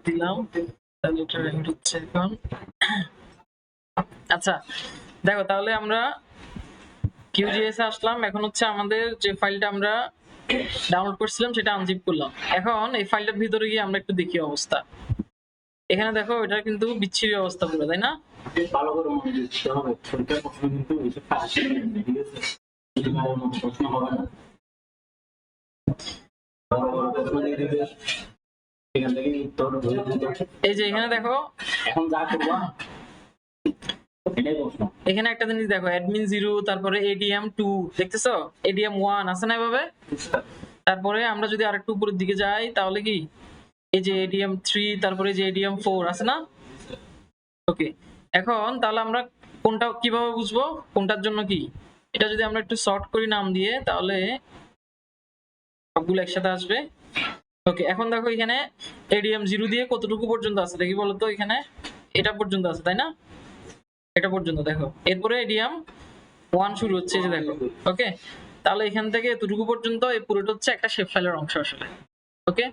দিলাম, তাহলে এটা রেকর্ড হচ্ছে এখন। আচ্ছা দেখো, তাহলে আমরা QGIS এ আসলাম। এখন হচ্ছে আমাদের যে ফাইলটা আমরা ডাউনলোড করছিলাম সেটা আনজিপ করলাম। এখন এই ফাইলটার ভিতরে গিয়ে আমরা একটু দেখি অবস্থা। এখানে দেখো, এটা কিন্তু বিচ্ছিরি অবস্থা পুরো, তাই না? ভালো করে মনে দিতে হবে, পরীক্ষার প্রশ্ন কিন্তু এইসব কাজ ঠিক আছে, এবারের মতো প্রশ্ন হবে না। ভালো করে প্রশ্ন দিয়ে দিবে, এখান থেকে উত্তর ধরে দিবে। এই যে এখানে দেখো, এখন যা করবা এটাই প্রশ্ন। এখানে একটা জিনিস দেখো, অ্যাডমিন 0, তারপরে ADM 2, দেখতেছো? ADM 1 আছে না এভাবে? তারপরে আমরা যদি আরেকটু উপরের দিকে যাই তাহলে কি, এই যে ADM 3, তারপরে যে ADM 4 আছে না? ওকে, এখন তাহলে আমরা কোনটা কিভাবে বুঝবো কোনটার জন্য কি? এটা যদি আমরা একটু শর্ট করি নাম দিয়ে, তাহলে সবগুলো একসাথে আসবে। ওকে, এখন দেখো এখানে ADM 0 দিয়ে কতটুকু পর্যন্ত আছে দেখি বলতো। এখানে এটা পর্যন্ত আছে, তাই না? এটা পর্যন্ত দেখো, এরপরে ADM 1 শুরু হচ্ছে, এই যে দেখো। ওকে, তাহলে এখান থেকে এতটুকু পর্যন্ত এই পুরোটা হচ্ছে একটা শেপ ফাইলের অংশ আসলে। ওকে,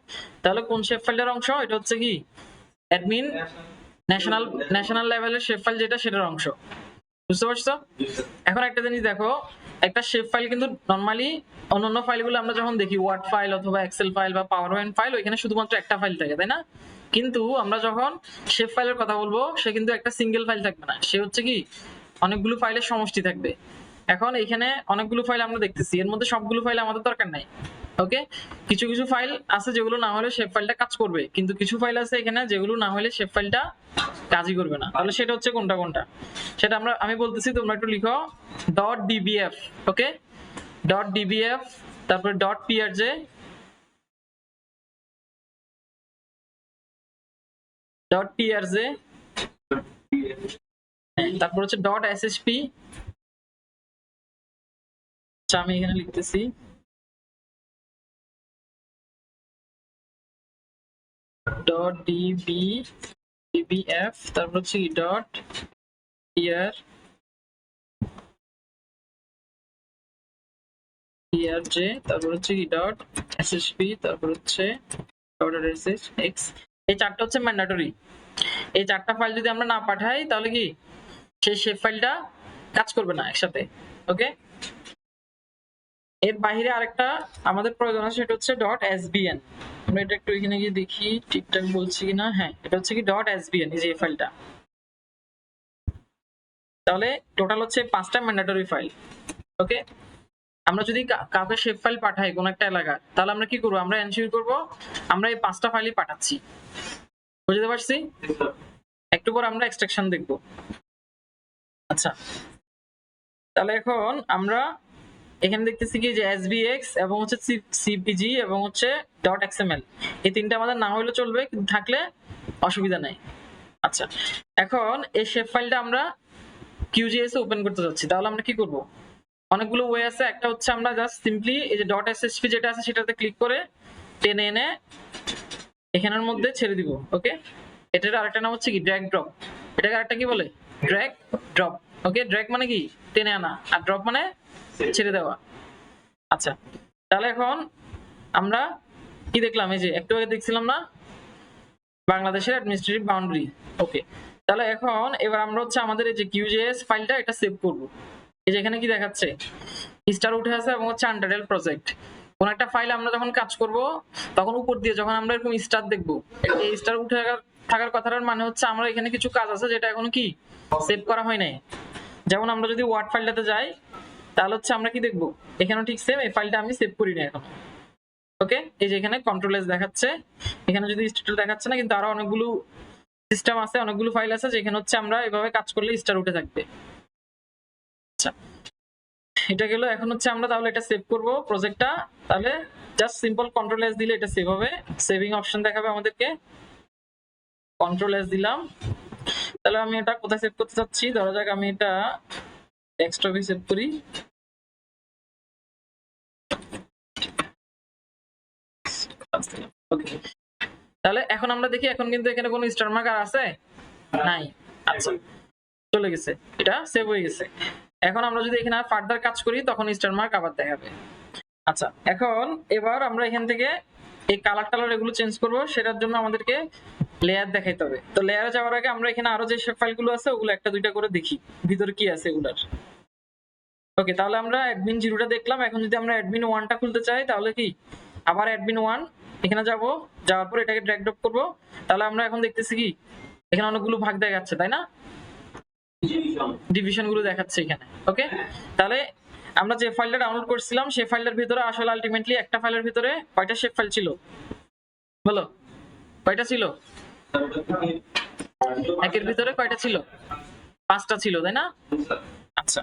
তাহলে কোন শেপ ফাইলের অংশ? এটা হচ্ছে কি অ্যাডমিন ন্যাশনাল লেভেলের শেপ ফাইল, যেটা সেটার অংশ। বুঝতে পারছো? এখন একটা জিনিস দেখো, একটা শেপ ফাইল কিন্তু নরমালি অন্যান্য ফাইলগুলো আমরা যখন দেখি, ওয়ার্ড ফাইল অথবা এক্সেল ফাইল বা পাওয়ার পয়েন্ট ফাইল, ওইখানে শুধুমাত্র একটা ফাইল থাকে, তাই না? কিন্তু আমরা যখন শেপ ফাইলের কথা বলবো, সে কিন্তু একটা সিঙ্গেল ফাইল থাকবে না, সে হচ্ছে কি অনেকগুলো ফাইলের সমষ্টি থাকবে। এখন এখানে অনেকগুলো ফাইল আমরা দেখতেছি, এর মধ্যে সবগুলো ফাইল আমাদের দরকার নাই। ওকে, কিছু কিছু ফাইল আছে যেগুলো না হলে শেপ ফাইলটা কাজ করবে, কিন্তু কিছু ফাইল আছে এখানে যেগুলো না হলে শেপ ফাইলটা কাজই করবে না। তাহলে সেটা হচ্ছে কোনটা কোনটা, সেটা আমি বলতেছি, তোমরা একটু লিখো। .dbf, ওকে, .dbf, তারপরে .prj, .prj, তারপর হচ্ছে .ssp। আচ্ছা, আমি এখানে লিখতেছি .dbf, তারপর হচ্ছে কি .prj, তারপর হচ্ছে কি .ssp, তারপর হচ্ছে .sh, এই চারটা হচ্ছে ম্যান্ডেটরি। এই চারটা ফাইল যদি আমরা না পাঠাই তাহলে কি সেই শেপ ফাইলটা কাজ করবে না একসাথে। ওকে, এর বাইরে আরেকটা আমাদের প্রয়োজন আছে, সেটা হচ্ছে .sbn। আমরা এটা একটু এখানে গিয়ে দেখি ঠিকঠাক বলছি কিনা। হ্যাঁ, এটা হচ্ছে কি .sbn, এই যে ফাইলটা। তাহলে টোটাল হচ্ছে 5টা ম্যান্ডেটরি ফাইল। ওকে, আমরা যদি কাউকে শেপ ফাইল পাঠাই কোন একটা এলাকা, তাহলে আমরা কি করব? আমরা এনশিওর করব আমরা এই 5টা ফাইলই পাঠাচ্ছি। বুঝতে পারছি? একটু পর আমরা এক্সট্রাকশন দেখব। আচ্ছা, তাহলে এখন আমরা এখানে দেখতেছি কি যে SBX এবং হচ্ছে CPG এবং হচ্ছে .xml, এই তিনটা আমাদের না হলে চলবে, কিন্তু থাকলে অসুবিধা নাই। আচ্ছা, এখন এই শেপ ফাইলটা আমরা QGIS এ ওপেন করতে যাচ্ছি, তাহলে আমরা কি করব? অনেকগুলো ওয়ে আছে। একটা হচ্ছে আমরা জাস্ট সিম্পলি এই যে .ssp যেটা আছে সেটাতে ক্লিক করে টেনে এনে এখানের মধ্যে ছেড়ে দিব। ওকে, এটার আরেকটা নাম হচ্ছে কি ড্র্যাগ ড্রপ। এটাকে আরেকটা কি বলে? Drag drop. ওকে, ড্র্যাগ মানে কি টেনে আনা, আর ড্রপ মানে ছেড়ে দেওয়া। আচ্ছা, তাহলে এখন আমরা কি দেখলাম? এই যে একটু আগে দেখছিলাম না, বাংলাদেশের অ্যাডমিনিস্ট্রেটিভ বাউন্ডারি। ওকে, তাহলে এখন এবার আমরা হচ্ছে আমাদের এই যে QGIS ফাইলটা এটা সেভ করব। এই যে এখানে কি দেখাচ্ছে, স্টার উঠে আছে এবং হচ্ছে আনটাইটেলড প্রজেক্ট। কোন একটা ফাইল আমরা যখন কাজ করব, তখন উপর দিয়ে যখন আমরা এরকম স্টার দেখব, এই স্টার উঠে থাকার কথাটার মানে হচ্ছে আমরা এখানে কিছু কাজ আছে যেটা এখনো কি সেভ করা হয় নাই। যেমন আমরা যদি ওয়ার্ড ফাইলটাতে যাই, তাহলে হচ্ছে আমরা কি দেখব, এখানেও ঠিক সেম, এই ফাইলটা আমি সেভ করি না এখন। ওকে, এই যে এখানে কন্ট্রোল এস দেখাচ্ছে, এখানে যদি স্টার দেখাচ্ছে না, কিন্তু আরো অনেকগুলো সিস্টেম আছে, অনেকগুলো ফাইল আছে যেখানে হচ্ছে আমরা এভাবে কাজ করলে স্টার উঠে থাকবে। আচ্ছা, এটা গেল। এখন হচ্ছে আমরা তাহলে এটা সেভ করব প্রজেক্টটা। তাহলে জাস্ট সিম্পল কন্ট্রোল এস দিলে এটা সেভ হবে, সেভিং অপশন দেখাবে আমাদেরকে। কন্ট্রোল এস দিলাম। তাহলে আমি এটা কোথায় সেভ করতে চাচ্ছি, ধরা যাক আমি এটা ডেস্কটপে সেভ করি। ওকে, তাহলে এখন আমরা দেখি, এখন কিন্তু এখানে কোনো স্টার মার্ক আর আছে নাই। আচ্ছা, চলে গেছে, এটা সেভ হয়ে গেছে। এখন আমরা যদি এখানে ফার্দার কাজ করি তখন স্টার মার্ক আবার দেখাবে। আচ্ছা, এখন এবার আমরা এখান থেকে এই কালার টালার এগুলো চেঞ্জ করব। সেটার জন্য আমাদেরকে লেয়ার দেখাইতে হবে। তো লেয়ারে যাওয়ার আগে আমরা এখানে আরো যে শেপ ফাইলগুলো আছে ওগুলো একটা দুইটা করে দেখি ভিতরে কি আছে এগুলার। ওকে, তাহলে আমরা অ্যাডমিন 0টা দেখলাম। এখন যদি আমরা অ্যাডমিন 1টা খুলতে চাই তাহলে কি আবার অ্যাডমিন 1 এখানে যাব, যাওয়ার পর এটাকে ড্র্যাগ ড্রপ করব। তাহলে আমরা এখন দেখতেছি কি এখানে অনেকগুলো ভাগ দেখাচ্ছে, তাই না? ডিভিশন গুলো দেখাচ্ছে এখানে। ওকে, তাহলে আমরা যে ফাইলটা ডাউনলোড করছিলাম সেই ফাইলটার ভিতরে আসলে আলটিমেটলি একটা ফাইলের ভিতরে কয়টা শেপ ফাইল ছিল বলো? কয়টা ছিল? একের ভিতরে কয়টা ছিল? 5টা ছিল, তাই না? আচ্ছা,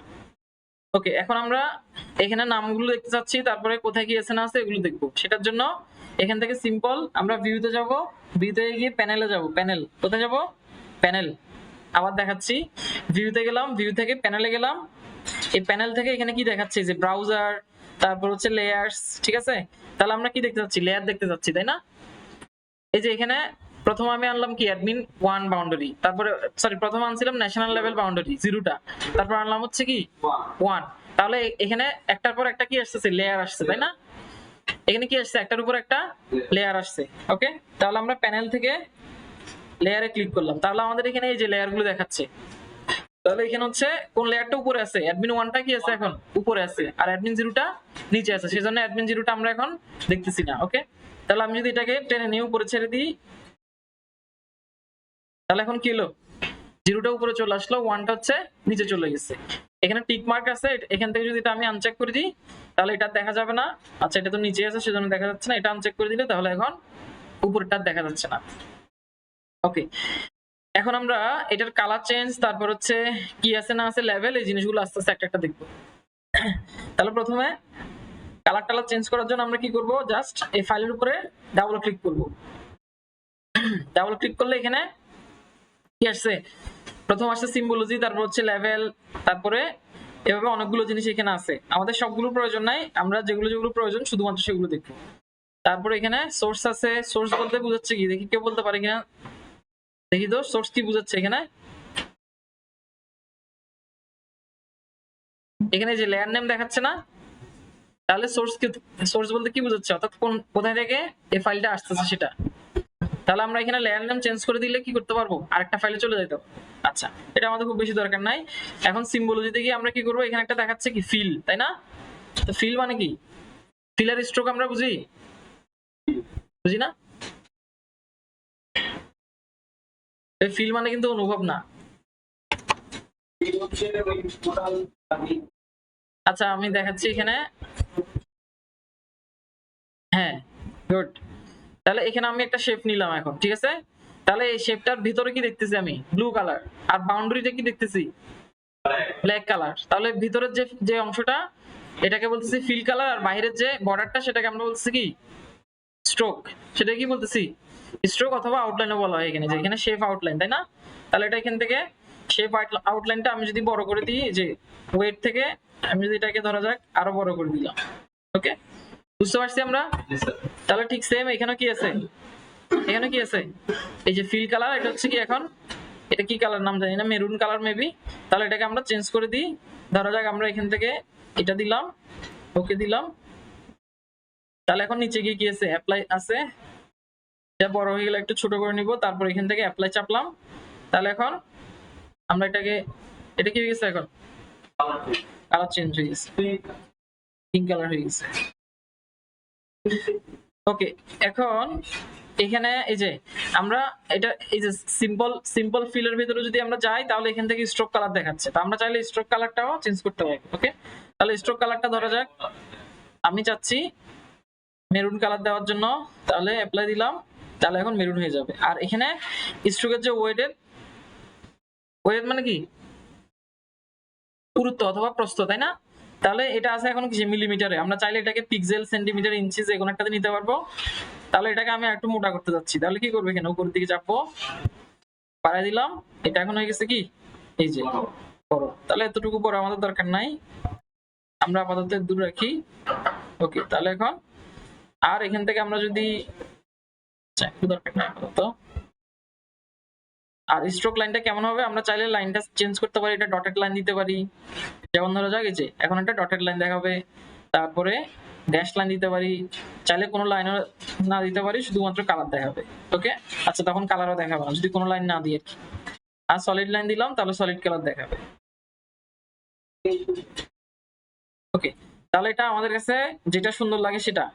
ওকে, এখন আমরা এখানে নামগুলো দেখতে চাচ্ছি, তারপরে কোথায় কি আছে না আছে এগুলো দেখবো। সেটার জন্য এখান থেকে সিম্পল আমরা ভিউতে যাব, ভিউতে গিয়ে প্যানেলে যাব। প্যানেল কোথায় যাব? প্যানেল। আবার দেখাচ্ছি, ভিউতে গেলাম, ভিউ থেকে প্যানেলে গেলাম। এই প্যানেল থেকে এখানে কি দেখাচ্ছে যে ব্রাউজার, তারপর হচ্ছে লেয়ার্স, ঠিক আছে? তাহলে আমরা কি দেখতে চাচ্ছি? লেয়ার দেখতে চাচ্ছি, তাই না? এই যে এখানে প্রথম আমি আনলাম কি অ্যাডমিন 1 বাউন্ডারি, তারপরে সরি প্রথম আনছিলাম ন্যাশনাল লেভেল বাউন্ডারি 0টা, তারপর আনলাম হচ্ছে কি 1। তাহলে এখানে একটার পর একটা কি আসছে? লেয়ার আসছে, তাই না? এখানে কি আসছে? একটার উপর একটা লেয়ার আসছে। ওকে, তাহলে আমরা প্যানেল থেকে লেয়ারে ক্লিক করলাম, তাহলে আমাদের এখানে এই যে লেয়ার গুলো দেখাচ্ছে। তাহলে এখানে হচ্ছে কোন লেয়ারটা উপরে আছে? অ্যাডমিন 1টা কি আছে এখন? উপরে আছে, আর অ্যাডমিন 0টা নিচে আছে, সেজন্য অ্যাডমিন 0টা আমরা এখন দেখতেছি না। ওকে, তাহলে আমি যদি এটাকে টেনে নিয়ে উপরে ছেড়ে দিই তাহলে এখন কি হলো? 0টা উপরে চলে আসলো, 1টা হচ্ছে নিচে চলে গেছে। এখানে টিক মার্ক আছে, এখান থেকে যদি এটা আমি আনচেক করে দিই তাহলে এটা দেখা যাবে না। আচ্ছা, এটা তো নিচে আছে সেজন্য দেখা যাচ্ছে না, এটা আনচেক করে দিলে তাহলে এখন উপরটা দেখা যাচ্ছে না। ওকে, এখন আমরা এটার কালার চেঞ্জ, তারপর হচ্ছে কি আছে না আছে লেভেল, এই জিনিসগুলো আস্তে আস্তে একটা একটা দেখবো। তাহলে প্রথমে কালার টালার চেঞ্জ করার জন্য আমরা কি করব? জাস্ট এই ফাইলের উপরে ডাবল ক্লিক করব। ডাবল ক্লিক করলে এখানে কি আসছে? প্রথম আসছে সিম্বলজি, তারপর হচ্ছে লেভেল, তারপরে এভাবে অনেকগুলো জিনিস এখানে আছে। আমাদের সবগুলো প্রয়োজন নাই, আমরা যেগুলো যেগুলো প্রয়োজন শুধুমাত্র সেগুলো দেখবো। তারপরে এখানে সোর্স আছে, সোর্স বলতে বুঝাচ্ছে কি দেখি, কেউ বলতে পারে কিনা দেখি তো, সোর্স কি বুঝাচ্ছে এখানে? এখানে যে লেয়ার নেম দেখাচ্ছে না, তাহলে সোর্স কি? সোর্স বলতে কি বুঝাচ্ছে? অর্থাৎ কোন কোথায় থেকে এই ফাইলটা আসতেছে সেটা। তাহলে আমরা এখানে লেয়ার নেম চেঞ্জ করে দিলে কি করতে পারবো? আরেকটা ফাইলে চলে যেতে পারবো। আচ্ছা, এটা আমাদের খুব বেশি দরকার নাই। এখন সিম্বলজিতে গিয়ে আমরা কি করবো? এখানে একটা দেখাচ্ছে কি ফিল, তাই না? তো ফিল মানে কি? ফিলার স্ট্রোক আমরা বুঝি? বুঝি না? এই ফিল মানে কিন্তু অনুভব না। আচ্ছা, আমি দেখাচ্ছি এখানে। হ্যাঁ, গুড। তাহলে এখানে আমি একটা শেপ নিলাম এখন, ঠিক আছে? তাহলে এই শেপটার ভিতরে কি দেখতেছি আমি? Blue colour. আর বাউন্ডারিটা কি দেখতেছি? Black colour. তাহলে ভিতরের যে যে অংশটা এটাকে বলতেছি ফিল কালার, আর বাইরের যে বর্ডারটা সেটাকে আমরা বলতেছি কি? স্ট্রোক। সেটা কি বলতেছি? স্ট্রোক অথবা আউটলাইনও বলা হয় এখানে, যে এখানে শেপ আউটলাইন, তাই না? তাহলে এটা এখান থেকে শেপ আউটলাইনটা আমি যদি বড় করে দিই, যে ওয়েট থেকে আমি যদি এটাকে ধরা যাক আরো বড় করে দিলাম। ওকে, বুঝতে পারছি আমরা? তাহলে ঠিক সেম এখানে কি আছে? এখানে কি আছে? এই যে ফিল কালার, এটা হচ্ছে কি এখন, এটা কি কালার নাম জানি না, মেরুন কালার মেবি। তাহলে এটাকে আমরা চেঞ্জ করে দিই, ধরা যাক আমরা এখান থেকে এটা দিলাম, ওকে দিলাম। তাহলে এখন নিচে গিয়ে কি আছে? অ্যাপ্লাই আছে। এটা বড় হয়ে গেলে একটু ছোট করে নিব, তারপর এখান থেকে অ্যাপ্লাই চাপলাম। তাহলে এখন আমরা এটাকে, এটা কি হয়ে গেছে? এখন কালার চেঞ্জ হয়ে গেছে, পিঙ্ক কালার হয়ে গেছে। ওকে, এখন এখানে এই যে আমরা এটা এই যে সিম্পল ফিলের ভিতরে যদি আমরা যাই তাহলে এখান থেকে স্ট্রোক কালার দেখাচ্ছে। তো আমরা চাইলে স্ট্রোক কালারটাও চেঞ্জ করতে পারি। ওকে, তাহলে স্ট্রোক কালারটা ধরা যাক আমি চাচ্ছি মেরুন কালার দেওয়ার জন্য, তাহলে অ্যাপ্লাই দিলাম, তাহলে এখন মেরুন হয়ে যাবে। আর এখানে স্ট্রোকের যে ওয়েট মানে কি? পুরুত্ব অথবা প্রস্থ, তাই না? তাহলে এটা আছে এখন কি মিলিমিটারে, আমরা চাইলে এটাকে পিক্সেল, সেন্টিমিটার, ইঞ্চি যে কোনো একটাতে নিতে পারবো। তাহলে এটাকে আমি একটু মোটা করতে যাচ্ছি, তাহলে কি করবো? এখানে উপরের দিকে চাপবো, পাড়ায় দিলাম, এটা এখন হয়ে গেছে কি এই যে বড়। তাহলে এতটুকু বড় আমাদের দরকার নাই, আমরা আপাতত দূর রাখি। ওকে, তাহলে এখন আর এখান থেকে আমরা যদি একটু দরকার নাই আপাতত। আর স্ট্রোক লাইনটা কেমন হবে? আমরা চাইলে লাইনটা চেঞ্জ করতে পারি, এটা ডটেড লাইন দিতে পারি। যেমন ধরা যাক এই যে এখন একটা ডটেড লাইন দেখাবে, তারপরে ড্যাশ লাইন দিতে পারি, চাইলে কোনো লাইনও না দিতে পারি, শুধুমাত্র কালার দেখাবে। ওকে, আচ্ছা তখন কালারও দেখাবে না যদি কোনো লাইন না দিয়ে। আর সলিড লাইন দিলাম তাহলে সলিড কালার দেখাবে। ওকে, তাহলে এটা আমাদের কাছে যেটা সুন্দর লাগে সেটা।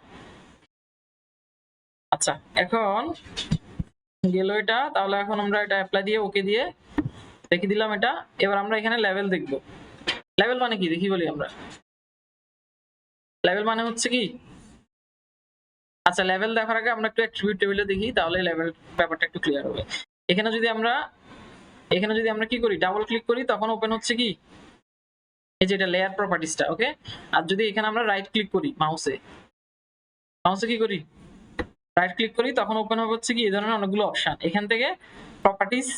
আচ্ছা এখন গেল এটা, তাহলে এখন আমরা এটা অ্যাপ্লাই দিয়ে ওকে দিয়ে রেখে দিলাম এটা। এবার আমরা এখানে লেভেল দেখবো। লেভেল মানে কি দেখি বলি আমরা। লেভেল মানে হচ্ছে কি, আচ্ছা লেভেল দেখার আগে আমরা একটু অ্যাট্রিবিউট টেবিলে দেখি, তাহলে লেভেল ব্যাপারটা একটু ক্লিয়ার হবে। এখানে যদি আমরা কি করি, ডাবল ক্লিক করি, তখন ওপেন হচ্ছে কি এই যে এটা লেয়ার প্রপার্টিসটা। ওকে, আর যদি এখানে আমরা রাইট ক্লিক করি মাউসে কি করি, রাইট ক্লিক করি, তখন ওপেন হবে হচ্ছে কি এই ধরনের অনেকগুলো অপশন। এখান থেকে প্রপার্টিস,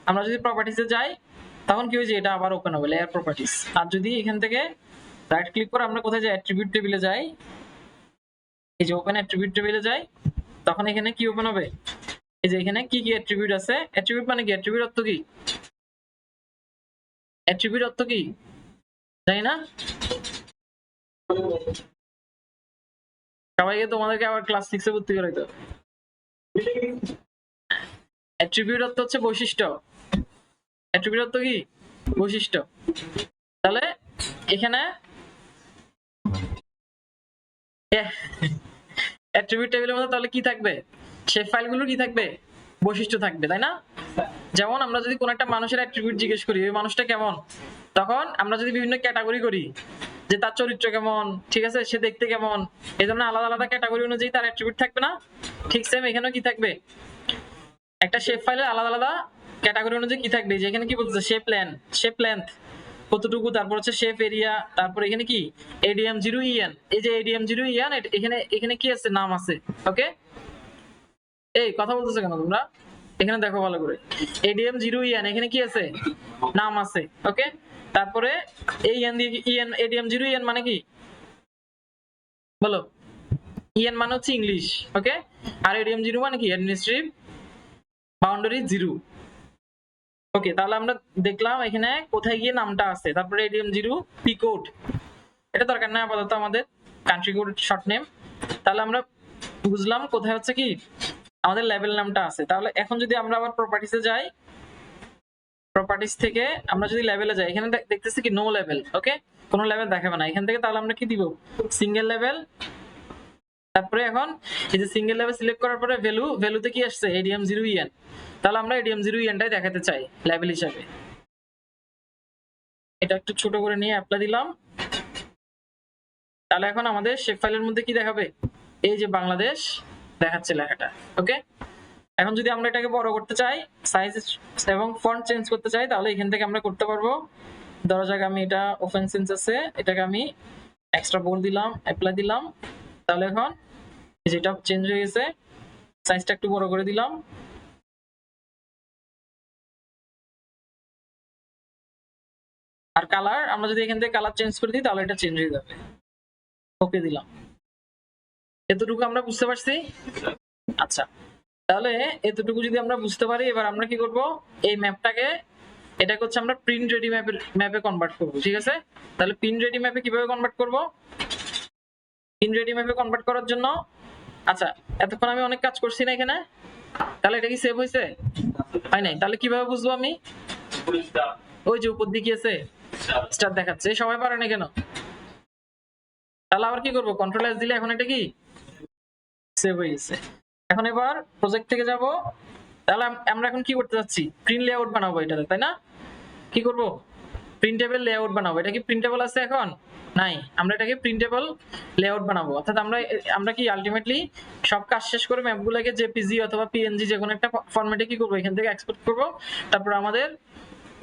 আমরা যদি প্রপার্টিসে যাই তখন কি হয়েছে, এটা আবার ওপেন হবে লেয়ার প্রপার্টিস। আর যদি এখান থেকে রাইট ক্লিক করে আমরা কোথায় যাই, অ্যাট্রিবিউট টেবিলে যাই, এই যে ওপেন অ্যাট্রিবিউট টেবিলে যাই, তখন এখানে কি ওপেন হবে, এই যে এখানে কি কি অ্যাট্রিবিউট আছে। অ্যাট্রিবিউট মানে কি, অ্যাট্রিবিউট অর্থ কি, অ্যাট্রিবিউট অর্থ কি জানি না, সবাইকে তোমাদেরকে আবার ক্লাস 6 এ ভর্তি করাইতে হবে। অ্যাট্রিবিউট অর্থ হচ্ছে বৈশিষ্ট্য। অ্যাট্রিবিউট অর্থ কি, বৈশিষ্ট্য। তাহলে এখানে অ্যাট্রিবিউট টেবিলের মধ্যে তাহলে কি থাকবে, সেই ফাইলগুলো কি থাকবে, বৈশিষ্ট্য থাকবে, তাই না? যেমন আমরা যদি কোন একটা মানুষের অ্যাট্রিবিউট জিজ্ঞেস করি ওই মানুষটা কেমন, তখন আমরা যদি বিভিন্ন ক্যাটাগরি করি যে তার চরিত্র কেমন, ঠিক আছে, সে দেখতে কেমন, এই ধরনের আলাদা আলাদা ক্যাটাগরি অনুযায়ী তার অ্যাট্রিবিউট থাকবে না? ঠিক সেম এখানেও কি থাকবে, একটা শেপ ফাইলের আলাদা আলাদা ক্যাটাগরি অনুযায়ী কি থাকবে, যে এখানে কি বলতেছে শেপ লেন্থ কতটুকু, তারপর হচ্ছে শেপ এরিয়া, তারপর এখানে কি ADM0EN, এই যে ADM0EN এখানে কি আছে, নাম আছে। ওকে, এই কথা বলতেছো কেন তোমরা, এখানে দেখো ভালো করে, ADM0EN এখানে কি আছে, নাম আছে। ওকে, তারপরে এই EN দিয়ে EN, ADM0EN মানে কি বলো, EN মানে হচ্ছে ইংলিশ। ওকে, আর ADM0 মানে কি, অ্যাডমিনিস্ট্রেটিভ বাউন্ডারি 0। ওকে, তাহলে আমরা দেখলাম এখানে কোথায় গিয়ে নামটা আছে, তারপরে ADM0 P কোড, এটা দরকার নাই আপাতত আমাদের, কান্ট্রি কোড শর্ট নেম। তাহলে আমরা বুঝলাম কোথায় হচ্ছে কি আমাদের লেভেল নামটা আছে। তাহলে এখন যদি আমরা আবার প্রপার্টিসে যাই, প্রপার্টিস থেকে আমরা যদি লেভেলে যাই, এখানে দেখতেছি কি নো লেভেল। ওকে, কোনো লেভেল দেখাবে না এখান থেকে, তাহলে আমরা কি দিব, সিঙ্গেল লেভেল। তারপরে এখন এই যে সিঙ্গেল লেভেল সিলেক্ট করার পরে ভ্যালুতে কি আসছে, ADM0EN, তাহলে আমরা ADM0EN টাই দেখাতে চাই লেভেল হিসাবে। এটা একটু ছোট করে নিয়ে অ্যাপ্লাই দিলাম। তাহলে এখন আমাদের শেপ ফাইলের মধ্যে কি দেখাবে, এই যে বাংলাদেশ দেখাচ্ছে লেখাটা। ওকে, এখন যদি আমরা এটাকে বড় করতে চাই, সাইজ এবং ফন্ট চেঞ্জ করতে চাই, তাহলে এখান থেকে আমরা করতে পারবো। ধরা যাক আমি এটা ওপেন সেন্স আছে, এটাকে আমি এক্সট্রা বোল্ড দিলাম, অ্যাপ্লাই দিলাম, তাহলে এখন যেটা চেঞ্জ হয়ে গেছে, সাইজটা একটু বড় করে দিলাম। আর কালার আমরা যদি এখান থেকে কালার চেঞ্জ করে দিই তাহলে এটা চেঞ্জ হয়ে যাবে। ওকে দিলাম, এতটুকু আমরা বুঝতে পারছি। আচ্ছা, তাহলে এতটুকু যদি আমরা বুঝতে পারি, এবার আমরা কি করব, এই ম্যাপটাকে, এটাকে হচ্ছে আমরা প্রিন্ট রেডি ম্যাপে কনভার্ট করব। ঠিক আছে, তাহলে প্রিন্ট রেডি ম্যাপে কিভাবে কনভার্ট করব, প্রিন্ট রেডি ম্যাপে কনভার্ট করার জন্য, আচ্ছা এতক্ষণ আমি অনেক কাজ করছি না এখানে, তাহলে এটা কি সেভ হয়েছে, হয় নাই, তাহলে কিভাবে বুঝবো আমি, ওই যে উপর দিকে আছে স্টার দেখাচ্ছে, সবাই পারে না কেন, তাহলে আবার কি করব, কন্ট্রোল এস দিলে এখন এটা কি সেভ হয়ে গেছে। এখন এবার প্রজেক্ট থেকে যাব, তাহলে আমরা এখন কি করতে যাচ্ছি, প্রিন্ট লেআউট বানাবো এটাতে, তাই না? কি করব, প্রিন্টেবল লেআউট বানাবো। এটা কি প্রিন্টেবল আছে এখন, নাই, আমরা এটাকে প্রিন্টেবল লেআউট বানাবো। অর্থাৎ আমরা কি আলটিমেটলি সব কাজ শেষ করে ম্যাপগুলোকে জেপিজি অথবা পিএনজি যে কোনো একটা ফরম্যাটে কি করব, এখান থেকে এক্সপোর্ট করব, তারপর আমাদের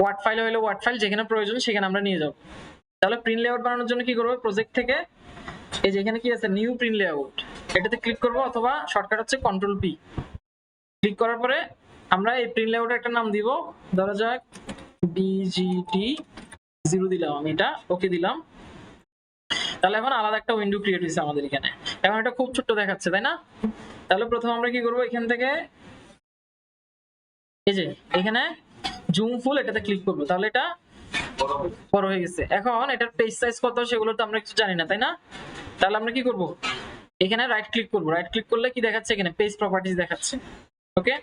ওয়ার্ড ফাইল হলো ওয়ার্ড ফাইল, যেখানে প্রয়োজন সেখানে আমরা নিয়ে যাব। তাহলে প্রিন্ট লেআউট বানানোর জন্য কি করব, প্রজেক্ট থেকে এই যে এখানে কি আছে নিউ প্রিন্ট লেআউট, এটাতে ক্লিক করব, অথবা শর্টকাট হচ্ছে কন্ট্রোল পি। ক্লিক করার পরে আমরা এই প্রিন্ট লেআউটের একটা নাম দিব, ধরা যাক BGT0 দিলাম আমি, এটা ওকে দিলাম। তাহলে এখন আলাদা একটা উইন্ডো ক্রিয়েট হয়েছে আমাদের এখানে। এখন এটা খুব ছোট্ট দেখাচ্ছে, তাই না? তাহলে প্রথম আমরা কি করব, এখান থেকে এই যে এখানে জুম ফুল এটাতে ক্লিক করব, তাহলে এটা বড় হয়ে গেছে। এখন এটার পেজ সাইজ কত সেগুলো তো আমরা কিছু জানি না, তাই না? তাহলে আমরা কি করব, এখানে রাইট ক্লিক করব। রাইট ক্লিক করলে কি দেখাচ্ছে, এখানে পেজ প্রপার্টিজ দেখাচ্ছে। ওকে,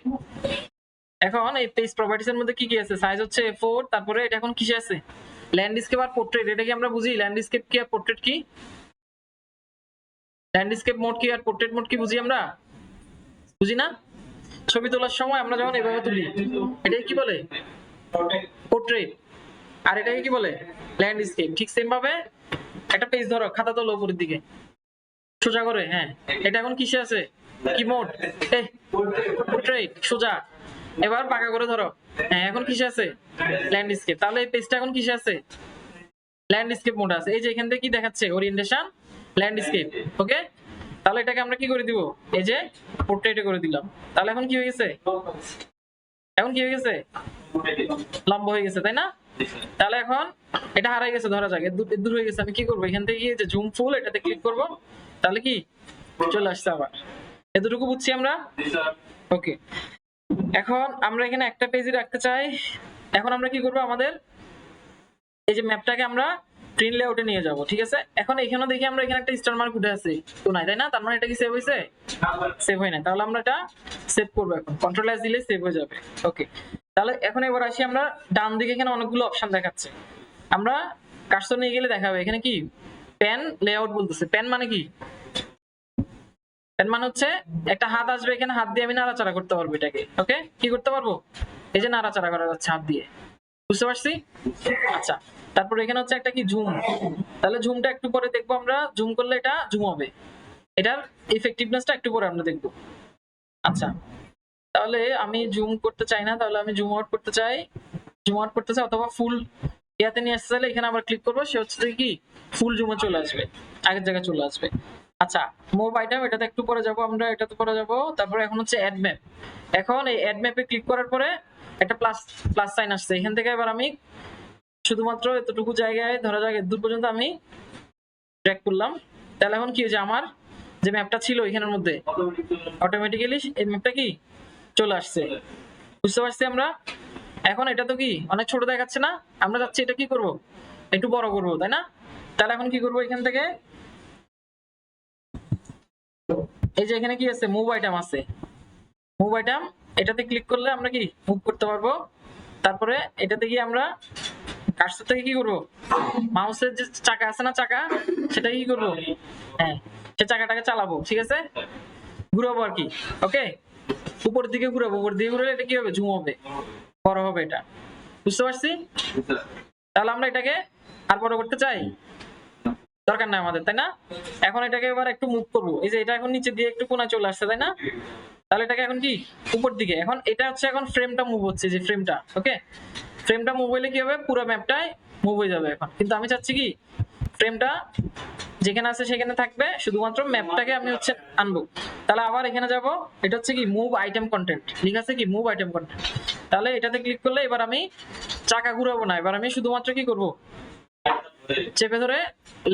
এখন এই পেজ প্রপার্টিজ এর মধ্যে কি কি আছে, সাইজ হচ্ছে A4, তারপরে এটা এখন কিসে আছে, ল্যান্ডস্কেপ আর পোর্ট্রেট। এটা কি আমরা বুঝি, ল্যান্ডস্কেপ কি আর পোর্ট্রেট কি, ল্যান্ডস্কেপ মোড কি আর পোর্ট্রেট মোড কি বুঝি আমরা? বুঝি না? ছবি তোলার সময় আমরা যখন এভাবে তুলি এটাকে কি বলে, পোর্ট্রেট। আর এটাকে কি বলে, ল্যান্ডস্কেপ। ঠিক সেম ভাবে একটা পেজ ধরো, খাতা তোলো উপরের দিকে সোজা করে, হ্যাঁ এটা এখন কিসে আছে, কি মোড, পোর্ট্রেট সোজা। এবার বাঁকা করে ধরো, হ্যাঁ এখন কিসে আছে, ল্যান্ডস্কেপ। তাহলে এই পেজটা এখন কিসে আছে, ল্যান্ডস্কেপ মোড আছে। এই যে এখান থেকে কি দেখাচ্ছে, ওরিয়েন্টেশন ল্যান্ডস্কেপ। ওকে, তাহলে এটাকে আমরা কি করে দিব, এই যে পোর্ট্রেটে করে দিলাম। তাহলে এখন কি হয়ে গেছে, এখন কি হয়ে গেছে, লম্বা হয়ে গেছে, তাই না? তাহলে এখন এটা হারাই গেছে, ধরা যাক এর দূর হয়ে গেছে। আমি কি করবো, এখান থেকে গিয়ে যে জুম ফুল এটাতে ক্লিক করব, তাহলে কি চলে আসছে আবার। এতটুকু বুঝছি আমরা। ওকে, এখন আমরা এখানে একটা পেজই রাখতে চাই। এখন আমরা কি করব, আমাদের এই যে ম্যাপটাকে আমরা প্রিন্ট লেআউটে নিয়ে যাব। ঠিক আছে, এখন এখানে দেখি আমরা এখানে একটা স্টার মার্ক উঠে আছে, তো নাই, তাই না? তার মানে এটা কি সেভ হয়েছে, সেভ হয় না। তাহলে আমরা এটা সেভ করব, এখন কন্ট্রোল এস দিলে সেভ হয়ে যাবে। ওকে, তাহলে এখন এবার আসি, আমরা ডান দিকে এখানে অনেকগুলো অপশন দেখাচ্ছে, আমরা কার্সর নিয়ে গেলে দেখাবে এখানে কি প্যান লেআউট বলতেছে। প্যান মানে কি, প্যান মানে হচ্ছে একটা হাত আসবে, এখানে হাত দিয়ে আমি নাড়াচাড়া করতে পারবো এটাকে। ওকে, কি করতে পারবো, এই যে নাড়াচাড়া করা যাচ্ছে হাত দিয়ে, বুঝতে পারছি? আচ্ছা, তারপর এখানে হচ্ছে একটা কি জুম। তাহলে জুমটা একটু পরে দেখবো আমরা, জুম করলে এটা জুম হবে, এটার ইফেক্টিভনেসটা একটু পরে আমরা দেখবো। আচ্ছা, তাহলে আমি জুম করতে চাই না, তাহলে আমি জুম আউট করতে চাই, জুম আউট করতে চাই, অথবা ফুল ইয়াতে নিয়ে আসতে চাইলে এখানে আবার ক্লিক করবো, সে হচ্ছে কি ফুল জুমে চলে আসবে, আগের জায়গায় চলে আসবে। আচ্ছা, মুভ আইটেম, এটাতে একটু পরে যাব আমরা, এটাতে পরে যাব। তারপরে এখন হচ্ছে অ্যাড ম্যাপ। এখন এই অ্যাড ম্যাপে ক্লিক করার পরে একটা প্লাস প্লাস সাইন আসছে, এখান থেকে এবার আমি শুধুমাত্র এতটুকু জায়গায়, ধরা যাক দূর পর্যন্ত আমি ট্র্যাক করলাম। তাহলে এখন কি হয়েছে, আমার যে ম্যাপটা ছিল এখানের মধ্যে অটোমেটিক্যালি এই ম্যাপটা কি চলে আসছে, বুঝতে পারছি আমরা? এখন এটা তো কি অনেক ছোট দেখাচ্ছে না, আমরা যাচ্ছি এটা কি করব, একটু বড় করব, তাই না? তাহলে এখন কি করব, এখান থেকে এই যে এখানে কি আছে, মুভ আইটেম আছে, মুভ আইটেম, এটাতে ক্লিক করলে আমরা কি মুভ করতে পারবো। তারপরে এটাতে গিয়ে আমরা কার্সর থেকে কি করব, মাউসের যে চাকা আছে না, চাকা, সেটা কি করব, হ্যাঁ সে চাকাটাকে চালাবো। ঠিক আছে, ঘুরাবো আর কি। ওকে, উপর দিকে ঘুরাবো, উপর দিকে ঘুরালে এটা কি হবে, জুম হবে, বড় হবে এটা, বুঝতে পারছি? তাহলে আমরা এটাকে আর বড় করতে চাই, দরকার নাই আমাদের, তাই না? এখন এটাকে এবার একটু মুভ করবো, এই যে এটা এখন নিচে দিয়ে একটু কোণায় চলে আসছে, তাই না? তাহলে এটাকে এখন কি উপর দিকে, এখন এটা হচ্ছে এখন ফ্রেমটা মুভ হচ্ছে, যে ফ্রেমটা। ওকে, ফ্রেমটা মুভ হইলে কি হবে, পুরো ম্যাপটাই মুভ হয়ে যাবে এখন। কিন্তু আমি চাচ্ছি কি ফ্রেমটা যেখানে আছে সেখানে থাকবে, শুধুমাত্র ম্যাপটাকে আমি হচ্ছে আনবো। তাহলে আবার এখানে যাব, এটা হচ্ছে কি মুভ আইটেম কন্টেন্ট, ঠিক আছে, কি মুভ আইটেম কন্টেন্ট। তাহলে এটাতে ক্লিক করলে এবার আমি চাকা ঘুরাবো না, এবার আমি শুধুমাত্র কি করব, চেপে ধরে,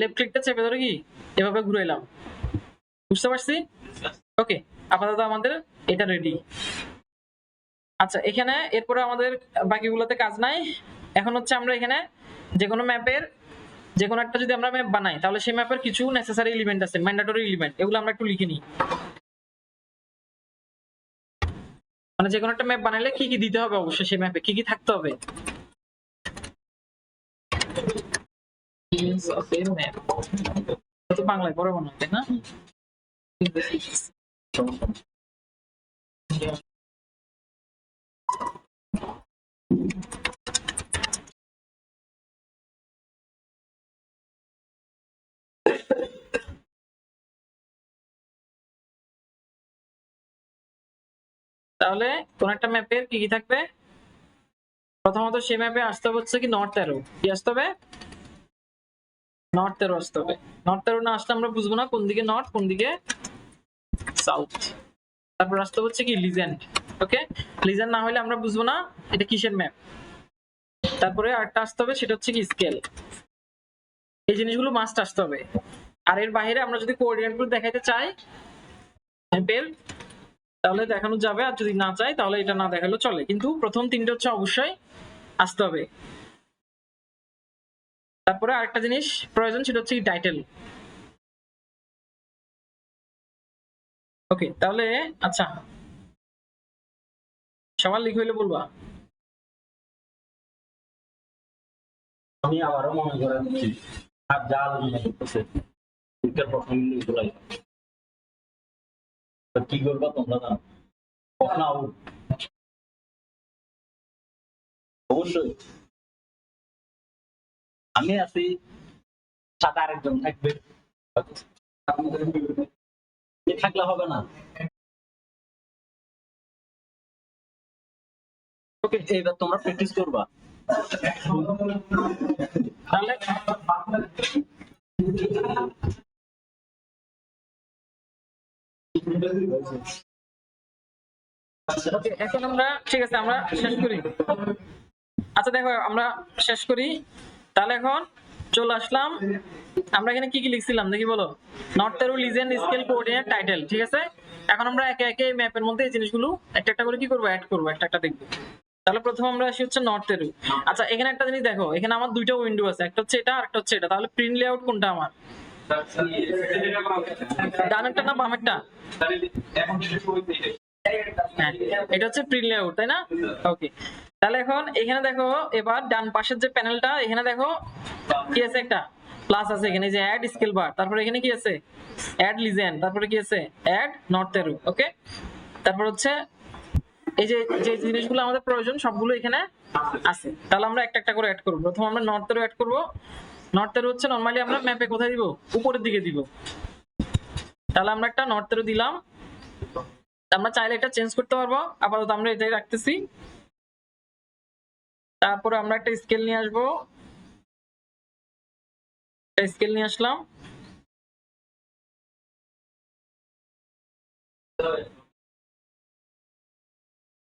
লেফট ক্লিকটা চেপে ধরে কি এভাবে ঘুরাইলাম, বুঝতে পারছি? ওকে, আপাতত আমাদের এটা রেডি। আচ্ছা, এখানে এরপরে আমাদের বাকিগুলোতে কাজ নাই। এখন হচ্ছে আমরা এখানে যে কোনো ম্যাপের যে কোনো একটা যদি আমরা ম্যাপ বানাই, তাহলে সেই ম্যাপের কিছু নেসেসারি এলিমেন্ট আছে, ম্যান্ডেটরি এলিমেন্ট, এগুলো আমরা একটু লিখে নিই। মানে যে কোনো একটা ম্যাপ বানাইলে কি কি দিতে হবে, অবশ্যই সেই ম্যাপে কি কি থাকতে হবে। তো বাংলায় বড় বানাই, তাই না? তাহলে কোন একটা ম্যাপের কি কি থাকবে, প্রথমত সেই ম্যাপে আসতে হচ্ছে কি নর্থ অ্যারো, কি আসতে হবে, নর্থ অ্যারো আসতে হবে। নর্থ অ্যারো না আসলে আমরা বুঝবো না কোন দিকে নর্থ কোন দিকে সাউথ। তারপর আসতে হচ্ছে কি লিজেন্ড। ওকে, লিজেন্ড না হলে আমরা বুঝবো না এটা কিসের ম্যাপ। তারপরে আরেকটা আসতে হবে, সেটা হচ্ছে কি স্কেল। এই জিনিসগুলো মাস্ট আসতে হবে। আর এর বাইরে আমরা যদি কোঅর্ডিনেট গুলো দেখাইতে চাই ম্যাপের, তাহলে দেখানো যাবে, আর যদি না চাই তাহলে এটা না দেখালেও চলে, কিন্তু প্রথম তিনটে হচ্ছে অবশ্যই আসতে হবে। তারপরে আরেকটা জিনিস প্রয়োজন, সেটা হচ্ছে টাইটেল। ওকে, তাহলে আচ্ছা সবার লিখ হইলে বলবা। আমি আবারও মনে করে দিচ্ছি, আর যা আলোচনা করতেছে পরীক্ষার প্রশ্ন কিন্তু এগুলাই। তো কি করবা তোমরা জানো? প্রশ্ন আউট অবশ্যই। আমি আছি, সাথে আরেকজন থাকবে, এ থাকলে হবে না। ওকে, এইবার তোমরা প্র্যাকটিস করবা। তাহলে ওকে, এখন আমরা ঠিক আছে আমরা শেষ করি। আচ্ছা দেখো আমরা শেষ করি। তাহলে এখন চলে আসলাম, আমরা এখানে কি কি লিখছিলাম দেখি বলো। North arrow, legend, scale, coordinate, title, ঠিক আছে। এখন আমরা একে একে ম্যাপের মধ্যে এই জিনিসগুলো একটা একটা করে কি করবো, অ্যাড করবো, একটা একটা দেখবো। তাহলে প্রথমে আমরা আসি হচ্ছে নর্থ তেরু। আচ্ছা এখানে একটা জিনিস দেখো, এখানে আমার দুইটা উইন্ডো আছে, একটা হচ্ছে এটা আর একটা হচ্ছে এটা। তাহলে প্রিন্ট লেআউট কোনটা আমার, ডানেরটা না বামেরটা? হ্যাঁ, এটা হচ্ছে প্রিন্ট লেআউট, তাই না? ওকে, তাহলে এখন এখানে দেখো, এবার ডান পাশের যে প্যানেলটা, এখানে দেখো কি আছে, একটা প্লাস আছে এখানে, যে অ্যাড স্কেল বার, তারপরে এখানে কি আছে, অ্যাড লিজেন্ড, তারপরে কি আছে, অ্যাড নর্থ তেরু। ওকে, তারপর হচ্ছে এই যে যে জিনিসগুলো আমাদের প্রয়োজন সবগুলো এখানে আছে। তাহলে আমরা একটা একটা করে অ্যাড করব। প্রথম আমরা নর্থ তেরু অ্যাড করব। নর্থ তেরু হচ্ছে নরমালি আমরা ম্যাপে কোথায় দিব, উপরের দিকে দিব। তাহলে আমরা একটা নর্থ তেরু দিলাম। আমরা চাইলে এটা চেঞ্জ করতে পারবো, আপাতত আমরা এটাই রাখতেছি। তারপরে আমরা একটা স্কেল নিয়ে আসবো, স্কেল নিয়ে আসলাম।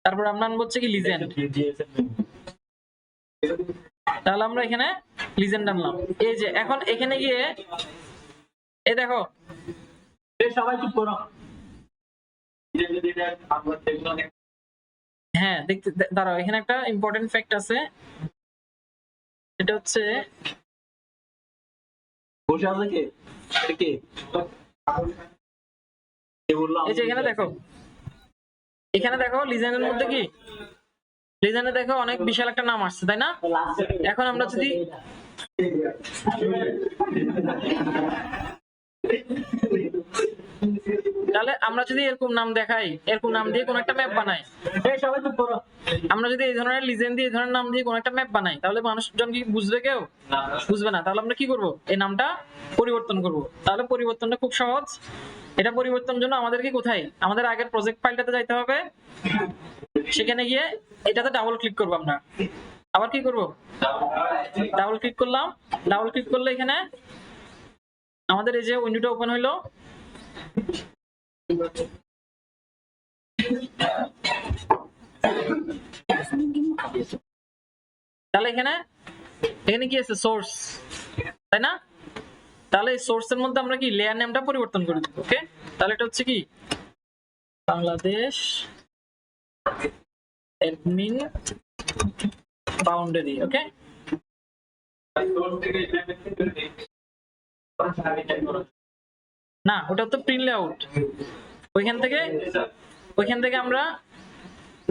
তারপর আমরা আনবো হচ্ছে কি লিজেন্ড। তাহলে আমরা এখানে লিজেন্ড আনলাম। এই যে এখন এখানে গিয়ে এই দেখো, সবাই চুপ করো। হ্যাঁ দেখতে দাঁড়াও, এখানে একটা ইম্পর্টেন্ট ফ্যাক্ট আছে, এটা হচ্ছে বসে আছে কে? এটা কে? কে বললো? এই যে এখানে দেখো, এখানে দেখো লিজেন্ডের মধ্যে কি, লিজেন্ডে দেখো অনেক বিশাল একটা নাম আসছে, তাই না? এখন আমরা যদি তাহলে আমরা যদি এরকম নাম দেখাই, এরকম নাম দিয়ে কোন একটা ম্যাপ বানাই, সবাই চুপ করো। আমরা যদি এই ধরনের লিজেন্ড দিয়ে এই ধরনের নাম দিয়ে কোন একটা ম্যাপ বানাই, তাহলে মানুষজন কি বুঝবে? কেউ বুঝবে না। তাহলে আমরা কি করব, এই নামটা পরিবর্তন করব। তাহলে পরিবর্তনটা খুব সহজ। এটা পরিবর্তনের জন্য আমাদেরকে কোথায়, আমাদের আগের প্রজেক্ট ফাইলটাতে যাইতে হবে। সেখানে গিয়ে এটাতে ডাবল ক্লিক করব আমরা। আবার কি করব, ডাবল ক্লিক করলাম। ডাবল ক্লিক করলে এখানে আমাদের এই যে উইন্ডোটা ওপেন হইলো। তাহলে এখানে এখানে কি আছে, সোর্স, তাই না? তাহলে এই সোর্সের মধ্যে আমরা কি লেয়ার নেমটা পরিবর্তন করে দিব। ওকে, তাহলে এটা হচ্ছে কি বাংলাদেশ অ্যাডমিন বাউন্ডারি। ওকে, না ওটা তো প্রিন্ট লেআউট। ওইখান থেকে আমরা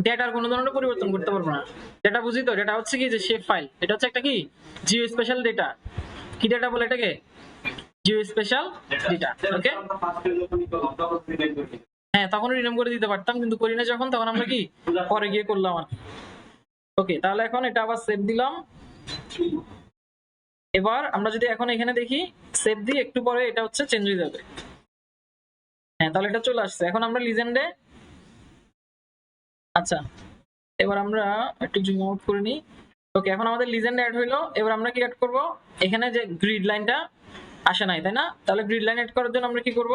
ডেটার কোনো ধরনের পরিবর্তন করতে পারবো না। ডেটা বুঝি তো, ডেটা হচ্ছে কি যে শেপ ফাইল। এটা হচ্ছে একটা কি জিও স্পেশাল ডেটা। কি ডেটা বলে এটাকে, জিও স্পেশাল ডেটা। ওকে, হ্যাঁ তখন রিনেম করে দিতে পারতাম, কিন্তু করি না যখন, তখন আমরা কি পরে গিয়ে করলাম আর কি। ওকে, তাহলে এখন এটা আবার সেভ দিলাম। এবার আমরা যদি এখন এখানে দেখি, সেভ দিই, একটু পরে এটা হচ্ছে চেঞ্জ হয়ে যাবে। হ্যাঁ, তাহলে এটা চলে আসছে। এখন আমরা লিজেন্ডে, আচ্ছা এবার আমরা একটু জুম আউট করে নিই। ওকে, এখন আমাদের লিজেন্ড অ্যাড হইলো। এবার আমরা কি অ্যাড করব, এখানে যে গ্রিড লাইনটা আসে নাই, তাই না? তাহলে গ্রিড লাইন অ্যাড করার জন্য আমরা কি করব,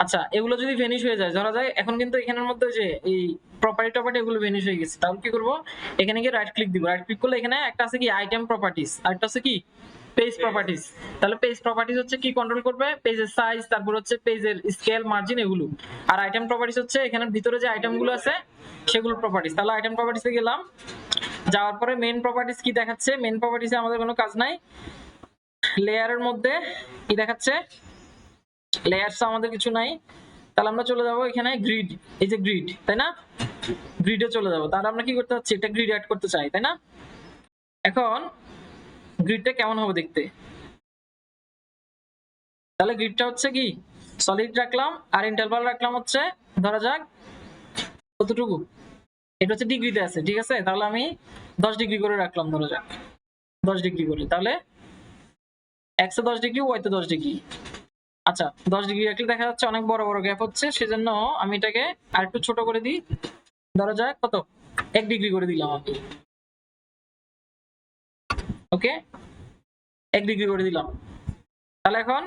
আচ্ছা এগুলো যদি ভেনিশ হয়ে যায়, ধরা যায় এখন কিন্তু এখানের মধ্যে যে এই প্রপার্টি এগুলো ভেনিশ হয়ে গেছে, তাহলে কি করব, এখানে গিয়ে রাইট ক্লিক দিব। রাইট ক্লিক করলে এখানে একটা আছে কি আইটেম প্রপার্টিজ, আর একটা আছে কি পেজ প্রপার্টিজ। তাহলে পেজ প্রপার্টিজ হচ্ছে কি কন্ট্রোল করবে? পেজের সাইজ, তারপর হচ্ছে পেজের স্কেল, মার্জিন এগুলো। আর আইটেম প্রপার্টিজ হচ্ছে এখানের ভিতরে যে আইটেমগুলো আছে সেগুলোর প্রপার্টিজ। তাহলে আইটেম প্রপার্টিজে গেলাম, যাওয়ার পরে মেইন প্রপার্টিজ কি দেখাচ্ছে? মেইন প্রপার্টিজে আমাদের কোনো কাজ নাই। লেয়ারের মধ্যে কি দেখাচ্ছে? লেয়ারস আমাদের কিছু নাই। তাহলে আমরা চলে যাব এখানে গ্রিড, এই যে গ্রিড, তাই না? গ্রিডে চলে যাব। তাহলে আমরা কি করতে চাচ্ছি? এটা গ্রিড অ্যাড করতে চাই, তাই না? এখন গ্রিডটা কেমন হবে দেখতে? তাহলে গ্রিডটা হচ্ছে কি সলিড রাখলাম, আর ইন্টারভাল রাখলাম হচ্ছে ধরা যাক কতটুকু, এটা হচ্ছে ডিগ্রিতে আছে, ঠিক আছে? তাহলে আমি 10 ডিগ্রি করে রাখলাম, ধরা যাক 10 ডিগ্রি করে। তাহলে এক্স এ 10 ডিগ্রি, ওয়াই তে 10 ডিগ্রি। আচ্ছা, 10 ডিগ্রি রাখলে দেখা যাচ্ছে অনেক বড় বড় গ্যাপ হচ্ছে, সেজন্য আমি এটাকে আরেকটু ছোট করে দিই, ধরা যাক কত 1 ডিগ্রি করে দিলাম আমি। ওকে, 1 ডিগ্রি করে দিলাম। তাহলে এখন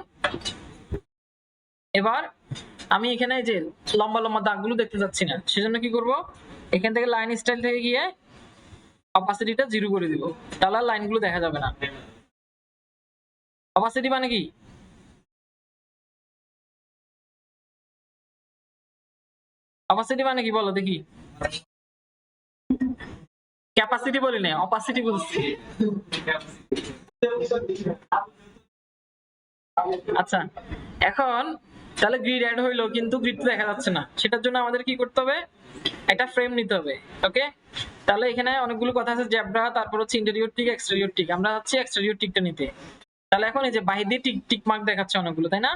এবার আমি এখানে যে লম্বা লম্বা দাগগুলো দেখতে যাচ্ছি না, সেজন্য কি করব? এখান থেকে লাইন স্টাইল থেকে গিয়ে অপাসিটিটা 0 করে দিব। তাহলে আর লাইনগুলো দেখা যাবে না। অপাসিটি মানে কি? অপাসিটি মানে কি বলো দেখি? ক্যাপাসিটি বলি না, অপাসিটি বলছি। আচ্ছা, এখন তাহলে গ্রিড অ্যাড হইলো কিন্তু গ্রিড দেখা যাচ্ছে না, সেটার জন্য আমাদের কি করতে হবে? একটা ফ্রেম নিতে হবে। ওকে, তাহলে এখানে অনেকগুলো কথা আছে, জেব্রা, তারপর হচ্ছে ইন্টেরিয়র টিক, এক্সটেরিয়র টিক। আমরা যাচ্ছি এক্সটেরিয়র টিকটা নিতে। তাহলে এখন এই যে বাহির দিয়ে টিক টিক মার্ক দেখাচ্ছে অনেকগুলো, তাই না?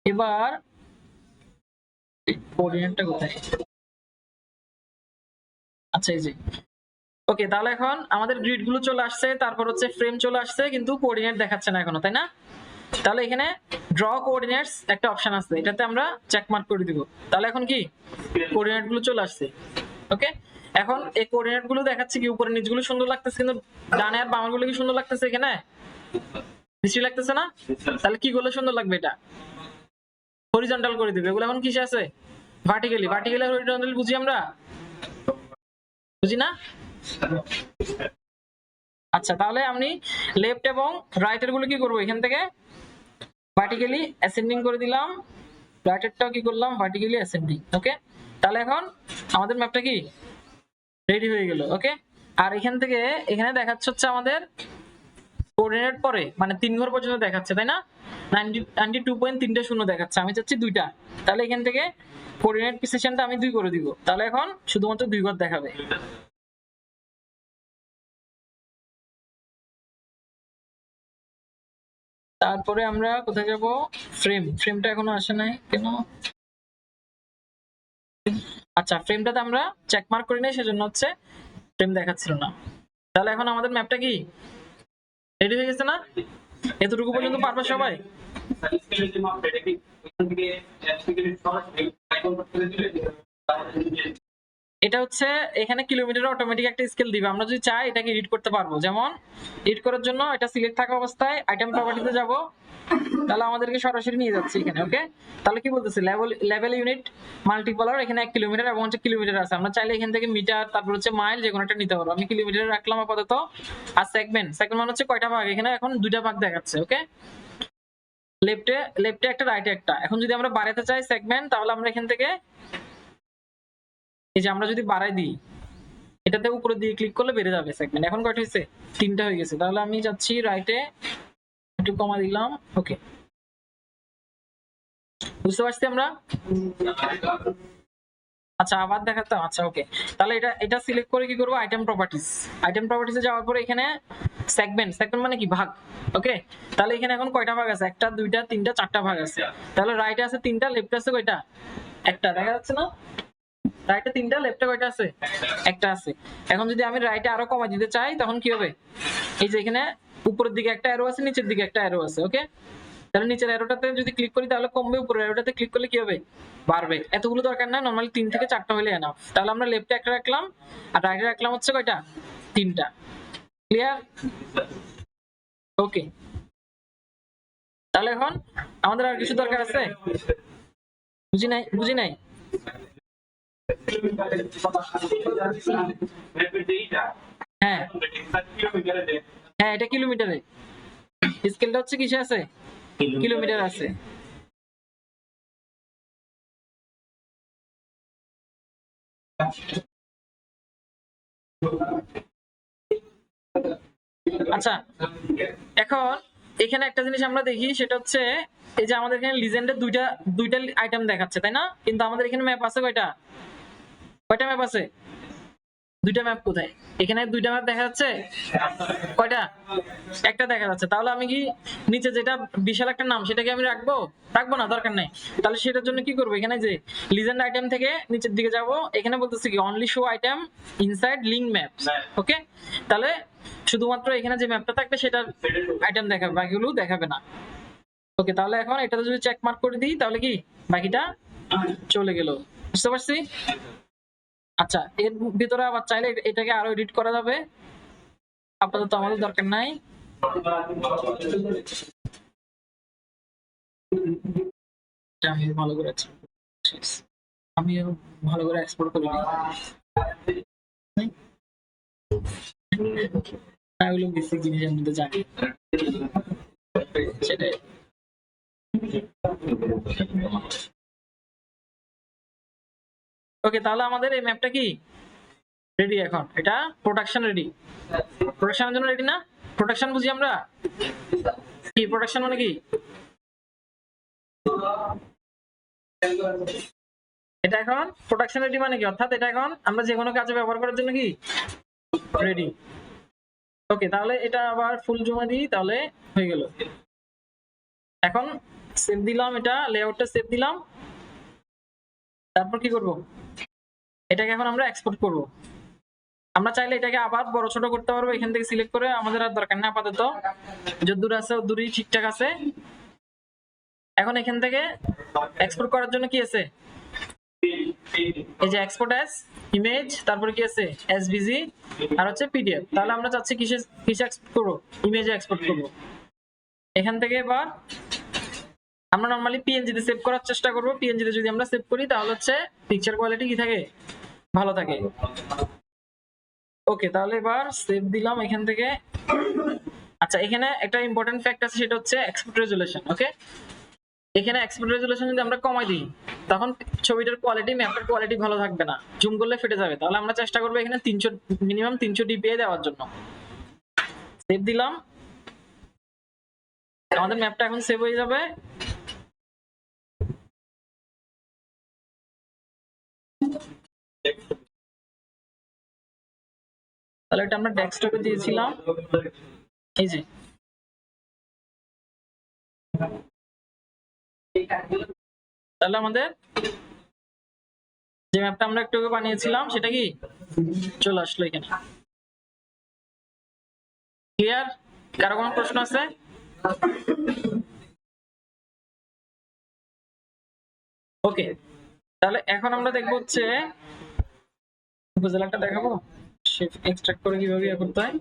এবার কোঅর্ডিনেটটা কোথায়? আচ্ছা, এই যে। ওকে, তাহলে এখন আমাদের গ্রিড গুলো চলে আসছে, তারপর হচ্ছে ফ্রেম চলে আসছে, কিন্তু কোঅর্ডিনেট দেখাচ্ছে না এখনো, তাই না? তাহলে এখানে ড্র কোঅর্ডিনেটস একটা অপশন আছে, এটাতে আমরা চেক মার্ক করে দিব। তাহলে এখন কি কোঅর্ডিনেট গুলো চলে আসছে। ওকে, এখন এই কোঅর্ডিনেট গুলো দেখাচ্ছে কি উপরে নিচগুলো সুন্দর লাগতেছে, কিন্তু ডানে আর বামের গুলো কি সুন্দর লাগতেছে? এখানে বেশি লাগতেছে না? তাহলে কি করলে সুন্দর লাগবে? এটা হরিজন্টাল করে দিবে। এগুলো এখন কিসে আছে? ভার্টিক্যালি। ভার্টিক্যালি আর হরিজন্টালি বুঝি আমরা? বুঝি না? আচ্ছা, তাহলে আমি লেফট এবং রাইট এর গুলো কি করব? এখান থেকে ভার্টিক্যালি অ্যাসেন্ডিং করে দিলাম, রাইট এরটাও কি করলাম? Vertically ascending. ওকে, তাহলে এখন আমাদের ম্যাপটা কি রেডি হয়ে গেল। ওকে, আর এখান থেকে এখানে দেখাচ্ছে হচ্ছে আমাদের কোঅর্ডিনেট পরে, মানে 3 ঘর পর্যন্ত দেখাচ্ছে, তাই না? 92.30 দেখাচ্ছে, আমি চাচ্ছি 2টা। তাহলে এখান থেকে কোঅর্ডিনেট প্রিসিশনটা আমি 2 করে দিব। তাহলে এখন শুধুমাত্র 2 ঘর দেখাবে। তারপরে আমরা কোথায় যাব? ফ্রেমটা এখনো আসে নাই কেন? আচ্ছা, ফ্রেমটাতে আমরা চেক মার্ক করি নাই, সেজন্য হচ্ছে ফ্রেম দেখাচ্ছিল না। তাহলে এখন আমাদের ম্যাপটা কি রেডি হয়ে গেছে না? এতটুকু পর্যন্ত পারবে সবাই? এটা হচ্ছে এখানে কিলোমিটার অটোমেটিক একটা স্কেল দিবে, আমরা যদি চাই এটাকে এডিট করতে পারবো। যেমন এডিট করার জন্য এটা সিলেক্ট থাকা অবস্থায় আইটেম প্রপার্টিতে যাব, তাহলে আমাদেরকে সরাসরি নিয়ে যাচ্ছে এখানে। ওকে, তাহলে কি বলতেছে? লেভেল ইউনিট মাল্টিপলার, এখানে 1 কিলোমিটার এবং হচ্ছে কিলোমিটার আছে। আমরা চাইলে এখান থেকে মিটার, তারপর হচ্ছে মাইল, যে কোনো একটা নিতে পারবো। আমি কিলোমিটার রাখলাম আপাতত। আর সেগমেন্ট মানে হচ্ছে কয়টা ভাগ? এখানে এখন 2টা ভাগ দেখাচ্ছে। ওকে, লেফটে একটা, রাইটে একটা। এখন যদি আমরা বাড়াতে চাই সেগমেন্ট, তাহলে আমরা এখান থেকে এই যে আমরা যদি বাড়াই দিই, এটাতে উপরে দিয়ে ক্লিক করলে বেড়ে যাবে সেগমেন্ট। এখন কয়টা হয়েছে? 3টা হয়ে গেছে। তাহলে আমি যাচ্ছি রাইটে, একটু কমা দিলাম। ওকে, বুঝতে পারছি আমরা? আচ্ছা, আবার দেখাতাম। আচ্ছা, ওকে, তাহলে এটা সিলেক্ট করে কি করব? আইটেম প্রপার্টিসে যাওয়ার পরে এখানে সেগমেন্ট মানে কি? ভাগ। ওকে, তাহলে এখানে এখন কয়টা ভাগ আছে? 1টা 2টা 3টা 4টা ভাগ আছে। তাহলে রাইটে আছে 3টা, লেফটে আছে কয়টা? একটা। দেখা যাচ্ছে না? রাইটে 3টা, লেফটে কয়টা আছে? একটা আছে। এখন যদি আমি রাইটে আরো কমা দিতে চাই, তখন কি হবে? এই যে এখানে উপরের দিকে একটা অ্যারো আছে, নিচের দিকে একটা অ্যারো আছে। ওকে, তাহলে নিচের অ্যারোটাতে যদি ক্লিক করি তাহলে কমবে, উপরের অ্যারোটাতে ক্লিক করলে কি হবে? বাড়বে। এতগুলো দরকার না, নরমালি 3 থেকে 4টা হলে এনাফ। তাহলে আমরা লেফটে একটা রাখলাম, আর রাইটে রাখলাম হচ্ছে কয়টা? 3টা। ক্লিয়ার? ওকে, তাহলে এখন আমাদের আর কিছু দরকার আছে? বুঝি নাই। হ্যাঁ হ্যাঁ এটা কিলোমিটারে, স্কেলটা হচ্ছে কিসে আছে, কিলোমিটার আছে। আচ্ছা এখন এখানে একটা জিনিস আমরা দেখি, সেটা হচ্ছে এই যে আমাদের এখানে লিজেন্ডের দুইটা আইটেম দেখাচ্ছে তাই না, কিন্তু আমাদের এখানে ম্যাপ আছে কয়টা, কয়টা ম্যাপ আছে, দুইটা ম্যাপ কোথায়, এখানে দুইটা ম্যাপ দেখা যাচ্ছে, কয়টা, একটা দেখা যাচ্ছে। তাহলে আমি কি নিচে যেটা বিশাল একটা নাম সেটাকে আমি রাখবো, রাখবো না, দরকার নাই। তাহলে সেটার জন্য কি করবো, এখানে যে লিজেন্ড আইটেম থেকে নিচের দিকে যাব, এখানে বলতেছে কি only show item inside link maps. Okay, তাহলে শুধুমাত্র এখানে যে ম্যাপটা থাকবে সেটার আইটেম দেখাবে, বাকিগুলো দেখাবে না। ওকে, তাহলে এখন এটাতে যদি চেক মার্ক করে দিই তাহলে কি বাকিটা চলে গেল, বুঝতে পারছি। আচ্ছা এর ভিতরে আবার চাইলে এটাকে আরো এডিট করা যাবে, আপাতত আমাদের দরকার নাই। এটা আমি ভালো করে আমি ভালো করে এক্সপোর্ট করে নিই, এগুলো বেসিক জিনিসের মধ্যে জানি সেটাই। ওকে, তাহলে আমাদের এই ম্যাপটা কি রেডি, এখন এটা প্রোডাকশন রেডি, প্রোডাকশনের জন্য রেডি না, প্রোডাকশন বুঝি আমরা কি, প্রোডাকশন মানে কি, এটা এখন প্রোডাকশন রেডি মানে কি, অর্থাৎ এটা এখন আমরা যে কোনো কাজে ব্যবহার করার জন্য কি রেডি। ওকে, তাহলে এটা আবার ফুল জমা দিই, তাহলে হয়ে গেল। এখন সেভ দিলাম, এটা লেআউটটা সেভ দিলাম, তারপর কি করব, এটাকে এখন আমরা এক্সপোর্ট করব। আমরা চাইলে এটাকে আবার বড় ছোট করতে পারবো, এখান থেকে সিলেক্ট করে, আমাদের আর দরকার নেই আপাতত, যতদূর আছে ততদূরই ঠিকঠাক আছে। এখন এখান থেকে এক্সপোর্ট করার জন্য কি আছে, এই যে এক্সপোর্ট অ্যাজ ইমেজ, তারপরে কি আছে এসভিজি, আর হচ্ছে পিডিএফ। তাহলে আমরা চাচ্ছি কিসে এক্সপোর্ট করব, ইমেজে এক্সপোর্ট করব। এখান থেকে এবার আমরা নরমালি পিএনজি তে সেভ করার চেষ্টা করব, পিএনজি তে যদি আমরা সেভ করি তাহলে হচ্ছে পিকচার কোয়ালিটি কি থাকে, ভালো থাকে। ওকে, তাহলে এবার সেভ দিলাম এখান থেকে। আচ্ছা এখানে একটা ইম্পর্টেন্ট ফ্যাক্ট আছে, সেটা হচ্ছে এক্সপোর্ট রেজুলেশন। ওকে, এখানে এক্সপোর্ট রেজুলেশন যদি আমরা কমাই দিই তখন ছবিটার কোয়ালিটি, ম্যাপের কোয়ালিটি ভালো থাকবে না, জুম করলে ফেটে যাবে। তাহলে আমরা চেষ্টা করবো এখানে 300, মিনিমাম 300 ডিপিআই দেওয়ার জন্য। সেভ দিলাম, আমাদের ম্যাপটা এখন সেভ হয়ে যাবে। তাহলে এটা আমরা ডেস্কটপে দিয়েছিলাম, এই যে তাহলে আমাদের যে ম্যাপটা আমরা একটু আগে বানিয়েছিলাম সেটা কি চলে আসলো এখানে। ক্লিয়ার? কারো কোনো প্রশ্ন আছে? ওকে, তাহলে এখন আমরা দেখবো হচ্ছে উপজেলাটা দেখাবো, এক্সট্রাক্ট করে কিভাবে ইয়ে করতে হয়।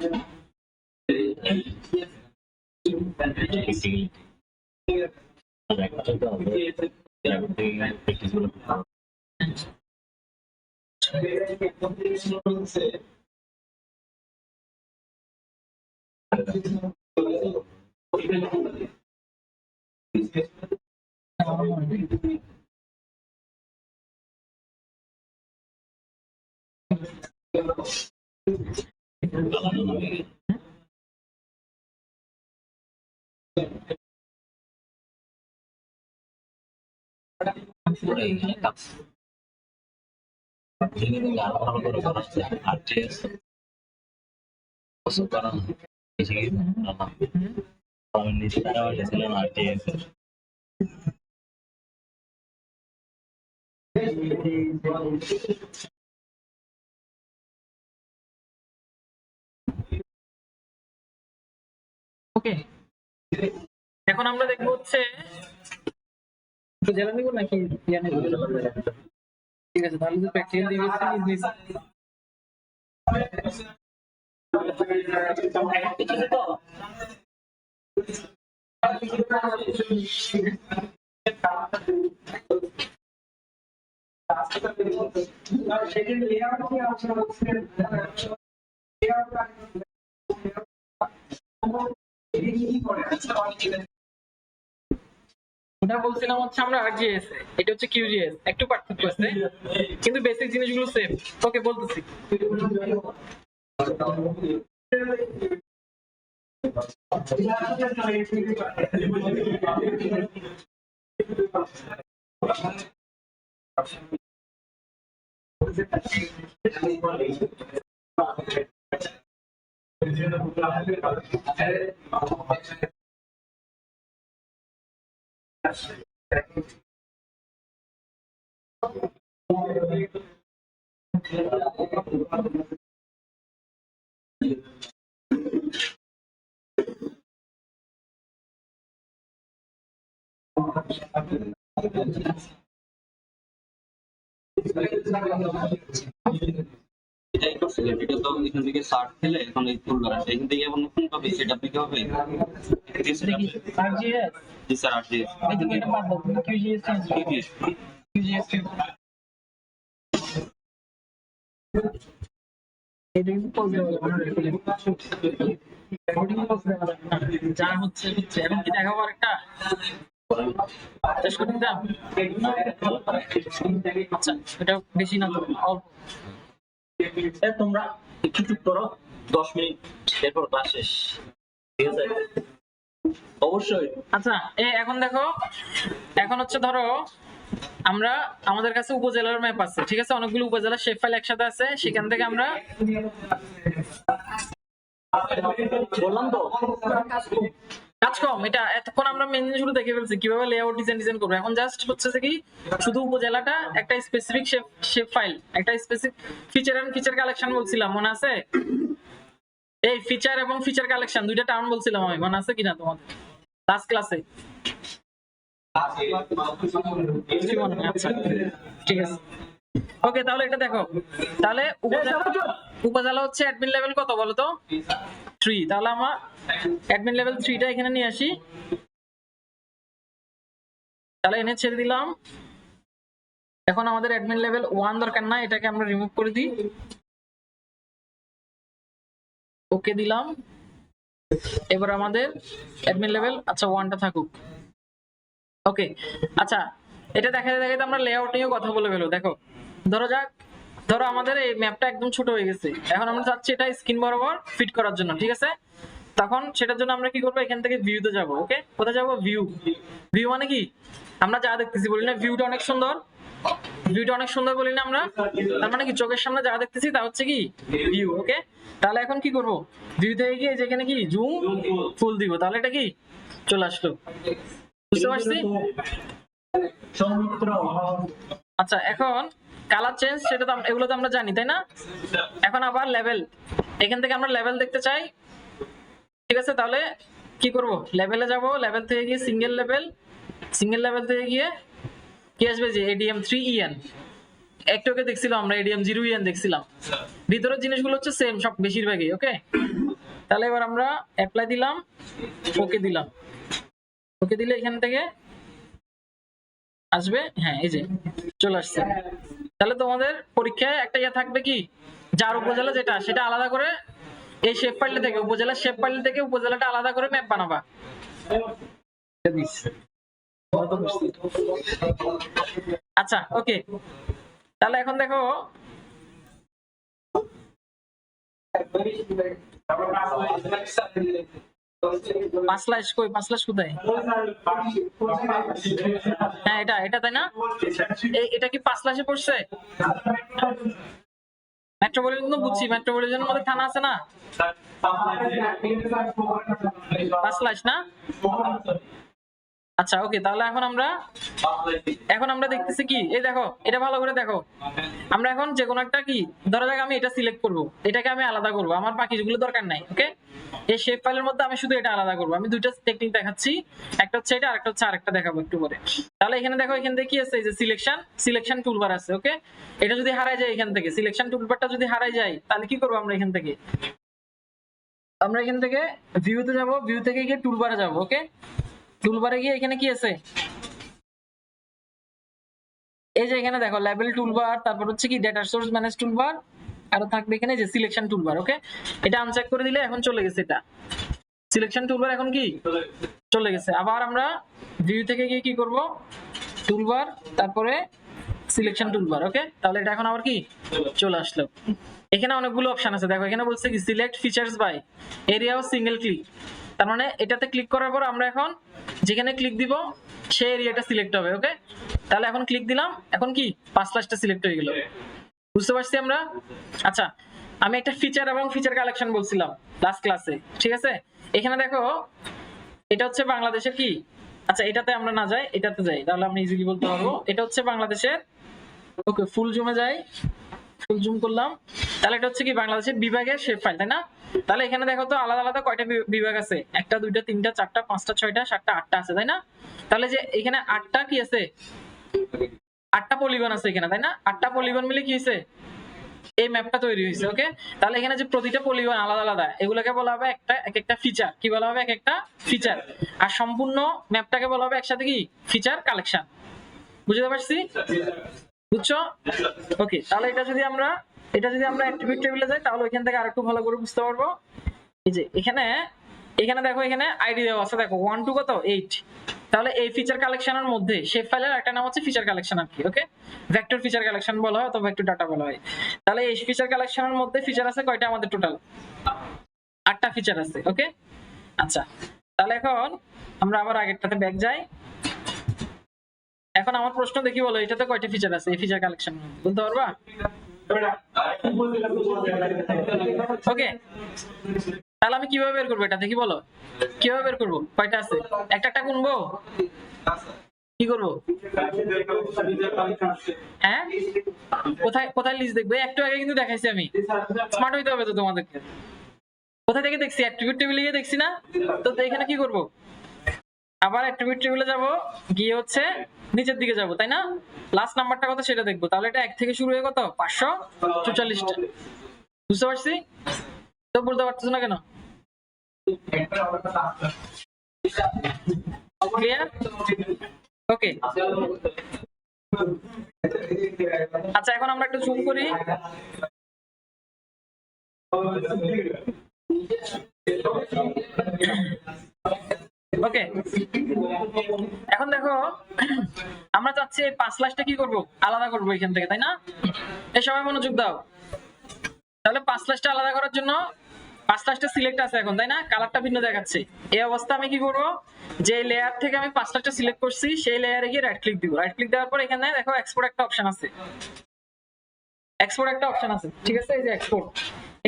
ওকে, এখন আমরা দেখবো হচ্ছে জেলা নিব নাকি ইয়া নিব? ঠিক আছে, তাহলে যে প্র্যাকটিক্যাল দিয়েছি ওটা বলছিলাম হচ্ছে আমরা আরজিএস, এটা হচ্ছে কিউজিএস, একটু পার্থক্য আছে কিন্তু বেসিক জিনিসগুলো সেম। ওকে বলতেছি। এটাই করছিলেন, এটা তো এখান থেকে সার্চ দিলে এখন এই টুল বার আসে, এখান থেকে এখন নতুন ভাবে সেটা কি হবে? দেখি আরজিএস, জি স্যার, আর এই যে এটা বাদ দাও, কিউজিএস চেঞ্জ করো, কিউজিএস এটা কিন্তু পজ যা হচ্ছে হচ্ছে। এখন কি দেখাবো আরেকটা শেষ করে দিতাম। আচ্ছা এটা বেশি না তো, অল্প। তোমরা একটু চুপ করো, 10 মিনিট, এরপর ক্লাস শেষ, ঠিক আছে? অবশ্যই। আচ্ছা এখন দেখো, এখন হচ্ছে ধরো আমরা আমাদের কাছে উপজেলার ম্যাপ আছে, ঠিক আছে, অনেকগুলো উপজেলার শেপ ফাইল একসাথে আছে, সেখান থেকে আমরা বললাম তো কাজ কম। এটা এতক্ষণ আমরা মেন জিনিসগুলো দেখে ফেলছি, কিভাবে লেআউট ডিজাইন করবো। এখন জাস্ট হচ্ছে যে কি শুধু উপজেলাটা একটা স্পেসিফিক শেপ ফাইল, একটা specific feature and feature collection বলছিলাম, মনে আছে? এই ফিচার এবং ফিচার কালেকশন দুইটা টার্ম বলছিলাম আমি, মনে আছে কিনা তোমাদের লাস্ট ক্লাসে? আচ্ছা ঠিক আছে, ওকে। তাহলে এটা দেখো, তাহলে উপজেলা হচ্ছে অ্যাডমিন লেভেল কত বলো তো? 3। তাহলে আমার অ্যাডমিন লেভেল 3টা এখানে নিয়ে আসি, তাহলে এনে ছেড়ে দিলাম। এখন আমাদের অ্যাডমিন লেভেল 1 দরকার না, এটাকে আমরা রিমুভ করে দিই, ওকে দিলাম। এবার আমাদের অ্যাডমিন লেভেল আচ্ছা 1টা থাকুক, ওকে। আচ্ছা এটা দেখাতে দেখাতে আমরা লেআউট নিয়েও কথা বলে ফেলো। দেখো ধরো আমাদের এই ম্যাপটা একদম ছোট হয়ে গেছে, এখন আমরা চাচ্ছি এটা স্ক্রিন বরাবর ফিট করার জন্য, ঠিক আছে? তখন সেটার জন্য আমরা কি করবো, এখান থেকে ভিউতে যাব। ওকে, কোথায় যাব? ভিউ। ভিউ মানে কি, আমরা যা দেখতেছি বলি না ভিউটা অনেক সুন্দর, ভিউটা অনেক সুন্দর বলি না আমরা, তার মানে কি চোখের সামনে যা দেখতেছি তা হচ্ছে কি ভিউ। ওকে, তাহলে এখন কি করব, ভিউ থেকে গিয়ে যেখানে কি জুম ফুল দিব, তাহলে এটা কি চলে আসলো। বুঝতে পারছি? আচ্ছা এখন কালার চেঞ্জ, সেটা তো এগুলো তো আমরা জানি তাই না? এখন আবার লেভেল, এখান থেকে আমরা লেভেল দেখতে চাই, ঠিক আছে? তাহলে কি করব, লেভেলে যাব, লেভেল থেকে গিয়ে সিঙ্গেল লেভেল থেকে গিয়ে কি আসবে, যে এডিএম 3EN। একটু আগে দেখছিলাম আমরা এডিএম 0EN দেখছিলাম, ভিতরের জিনিসগুলো হচ্ছে সেম সব বেশিরভাগই। ওকে, তাহলে এবার আমরা অ্যাপ্লাই দিলাম, ওকে দিলাম, ওকে দিলে এখান থেকে আসবে, হ্যাঁ এই যে চলে আসছে। তাহলে তোমাদের পরীক্ষায় একটা ইয়ে থাকবে কি, যার উপজেলা যেটা সেটা আলাদা করে এই শেপ ফাইল থেকে, উপজেলা শেপ ফাইল থেকে উপজেলাটা আলাদা করে ম্যাপ বানাবা। আচ্ছা ওকে, তাহলে এখন দেখো পাঁচলাশ কই, পাঁচলাশ কোথায়? হ্যাঁ এটা তাই না? এটা কি পাঁচলাশে পড়ছে? মেট্রোপলিটন তো বুঝছি, মেট্রোপলিটনের মধ্যে থানা আছে না, পাঁচলাশ না? আচ্ছা ওকে, তাহলে এখন আমরা দেখতেছি কি, এই দেখো এটা ভালো করে দেখো, আমরা এখন যে কোনো একটা কি ধরা যাক আমি এটা সিলেক্ট করব, এটাকে আমি আলাদা করব, আমার বাকি যেগুলো দরকার নাই। ওকে, এই শেপ ফাইলের মধ্যে আমি শুধু এটা আলাদা করব। আমি দুইটা টেকনিক দেখাচ্ছি, একটা হচ্ছে এটা, আরেকটা হচ্ছে আরেকটা দেখাবো একটু পরে। তাহলে এখানে দেখো, এখান থেকে কি আছে, এই যে সিলেকশন টুলবার আছে। ওকে, এটা যদি হারায় যায়, এখান থেকে সিলেকশন টুলবারটা যদি হারায় যায়, তাহলে কি করব, আমরা এখান থেকে ভিউতে যাব, ভিউ থেকে গিয়ে টুলবারে যাব। ওকে, টুলবারে গিয়ে এখানে কি আছে, এই যে এখানে দেখো লেভেল টুলবার, তারপর হচ্ছে কি ডেটা সোর্স ম্যানেজ টুলবার, আর থাকবে এখানে যে সিলেকশন টুলবার। ওকে, এটা আনচেক করে দিলে এখন চলে গেছে এটা সিলেকশন টুলবার এখন কি চলে গেছে। আবার আমরা ভিউ থেকে গিয়ে কি করব, টুলবার, তারপরে সিলেকশন টুলবার। ওকে, তাহলে এটা এখন আবার কি চলে আসলো। এখানে অনেকগুলো অপশন আছে, দেখো এখানে বলছে কি সিলেক্ট ফিচার্স বাই এরিয়া ও সিঙ্গেল ক্লিক। তার মানে এটাতে ক্লিক করার পর আমরা এখন যেখানে ক্লিক দিব সেই এরিয়াটা সিলেক্ট হবে। ওকে, তাহলে এখন ক্লিক দিলাম, এখন কি 5+টা সিলেক্ট হয়ে গেল। বুঝতে পারছি আমরা? আচ্ছা, আমি একটা ফিচার এবং ফিচার কালেকশন বলছিলাম লাস্ট ক্লাসে, ঠিক আছে? এখানে দেখো এটা হচ্ছে বাংলাদেশের কি, আচ্ছা এটাতে আমরা না যাই, এটাতে যাই, তাহলে আমরা ইজিলি বলতে পারবো। এটা হচ্ছে বাংলাদেশের, ওকে ফুল জুমে যাই, ফুল জুম করলাম, তাহলে এটা হচ্ছে কি বাংলাদেশের বিভাগের শেপ ফাইল, তাই না? তাহলে এখানে দেখো তো আলাদা আলাদা কয়টা বিভাগ আছে, 1টা 2টা 3টা 4টা 5টা 6টা 7টা 8টা আছে, তাই না? তাহলে যে এখানে 8টা কি আছে, 8টা পলিগন আছে এখানে, তাই না? 8টা পলিগন মিলে কি হয়েছে, এই ম্যাপটা তৈরি হয়েছে। ওকে, তাহলে এখানে যে প্রতিটা পলিগন আলাদা আলাদা, এগুলোকে বলা হবে এক একটা ফিচার। কি বলা হবে? এক একটা ফিচার। আর সম্পূর্ণ ম্যাপটাকে বলা হবে একসাথে কি ফিচার কালেকশন। বুঝতে পারছি? বুঝছো? ওকে, তাহলে এটা যদি আমরা অ্যাট্রিবিউট টেবিলে যাই তাহলে ওইখান থেকে আরেকটু ভালো করে বুঝতে পারবো। এই যে এখানে দেখো, এখানে আইডি দেওয়া আছে, দেখো 1 to কত 8। তাহলে এই ফিচার কালেকশনের মধ্যে শেপ ফাইলের একটা নাম হচ্ছে ফিচার কালেকশন আর কি। ওকে, ভেক্টর ফিচার কালেকশন বলা হয় অথবা ভেক্টর ডাটা বলা হয়। তাহলে এই ফিচার কালেকশনের মধ্যে ফিচার আছে কয়টা আমাদের টোটাল? 8টা ফিচার আছে। ওকে, আচ্ছা, তাহলে এখন আমরা আবার আগেরটাতে ব্যাক যাই। এখন আমার প্রশ্ন দেখি, বলো এটাতে কয়টা ফিচার আছে এই ফিচার কালেকশন বলতে পারবা? ওকে, তাহলে আমি কিভাবে বের করবো এটা দেখি, বলো কিভাবে বের করবো, কয়টা আছে? একটা একটা গুনবো, কি করবো? হ্যাঁ, কোথায় কোথায় লিস্ট দেখবো? একটু আগে কিন্তু দেখাইছি আমি, স্মার্ট হইতে হবে তো তোমাদেরকে। কোথায় থেকে দেখছি? অ্যাট্রিবিউট টেবিলে গিয়ে দেখছি না? তো এখানে কি করব, আবার অ্যাট্রিবিউট টেবিলে যাব, গিয়ে হচ্ছে নিচের দিকে যাব, তাই না? লাস্ট নাম্বারটা কত সেটা দেখবো। তাহলে এটা 1 থেকে শুরু হয়ে কত 544টা। বুঝতে পারছি? তো বলতে পারতেছ না কেন? ক্লিয়ার? ওকে, আচ্ছা এখন আমরা একটু জুম করি। ওকে, এখন দেখো আমরা চাচ্ছি 5+টা কি করব, আলাদা করব এখান থেকে, তাই না? এই সবাই মনোযোগ দাও। তাহলে 5+টা আলাদা করার জন্য 5+টা সিলেক্ট আছে এখন, তাই না? কালারটা ভিন্ন দেখাচ্ছে। এই অবস্থা আমি কি করব, যে লেয়ার থেকে আমি 5+টা সিলেক্ট করছি সেই লেয়ারে গিয়ে রাইট ক্লিক দিব। রাইট ক্লিক দেওয়ার পর এখানে দেখো এক্সপোর্ট একটা অপশন আছে, ঠিক আছে? এই যে এক্সপোর্ট,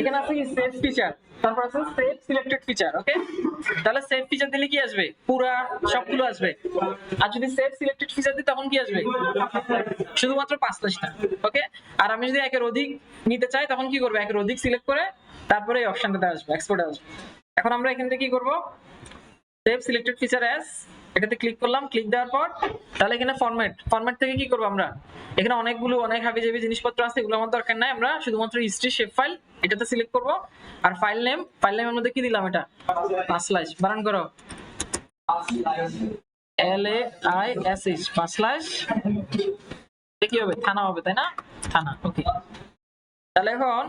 এখানে আছে কি সেভ ফিচার, তারপর আছে সেভ সিলেক্টেড ফিচার। ওকে, তাহলে সেভ ফিচার দিলে কি আসবে, পুরা সবগুলো আসবে। আর যদি সেভ সিলেক্টেড ফিচার দিই তখন কি আসবে, শুধুমাত্র 5+টা। ওকে, আর আমি যদি একের অধিক নিতে চাই তখন কি করব, একের অধিক সিলেক্ট করে তারপরে এই অপশনটাতে আসবে, এক্সপোর্টে আসবে। এখন আমরা এখান থেকে কি করব, সেভ সিলেক্টেড ফিচার অ্যাজ, এটাতে ক্লিক করলাম। ক্লিক দেওয়ার পর তাহলে এখানে ফরম্যাট থেকে কি করব, আমরা এখানে অনেক হাবিজাবি জিনিসপত্র আছে, এগুলো আমার দরকার নাই। আমরা শুধুমাত্র হিস্ট্রি শেপ ফাইল এটাতে সিলেক্ট করব। আর ফাইল নেমের মধ্যে কি দিলাম, এটা 5/ বানান করো, LAISH 5/ কি হবে, থানা হবে, তাই না? থানা। ওকে, তাহলে এখন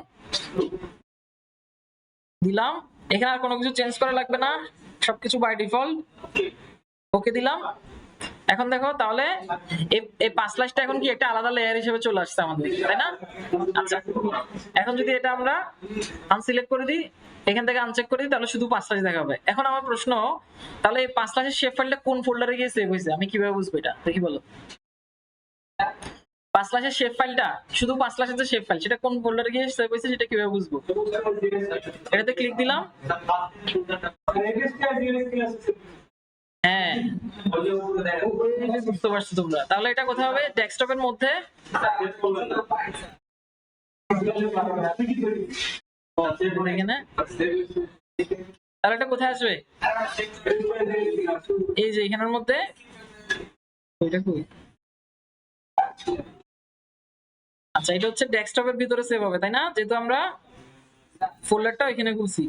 দিলাম, এখানে আর কোনো কিছু চেঞ্জ করা লাগবে না, সবকিছু বাই ডিফল্ট। ওকে দিলাম। এখন দেখো তাহলে এই 5+টা এখন কি একটা আলাদা লেয়ার হিসেবে চলে আসছে আমাদের, তাই না? আচ্ছা, এখন যদি এটা আমরা আনসিলেক্ট করে দিই, এখান থেকে আনচেক করে দিই, তাহলে শুধু 5+ দেখাবে। এখন আমার প্রশ্ন, তাহলে এই 5+এর শেপ ফাইলটা কোন ফোল্ডারে গিয়ে সেভ হয়েছে আমি কিভাবে বুঝবো এটা দেখি, বলো? 5+এর শেপ ফাইলটা, শুধু 5+এর যে শেপ ফাইল সেটা কোন ফোল্ডারে গিয়ে সেভ হয়েছে সেটা কিভাবে বুঝবো? এটাতে ক্লিক দিলাম, হ্যাঁ বুঝতে পারছো তোমরা। তাহলে এটা কোথায় হবে, ডেস্কটপের মধ্যে, এখানে। তাহলে এটা কোথায় আসবে, এই যে এখানের মধ্যে। আচ্ছা, এটা হচ্ছে ডেস্কটপের ভিতরে সেভ হবে, তাই না? যেহেতু আমরা ফোল্ডারটা এখানে খুলছি,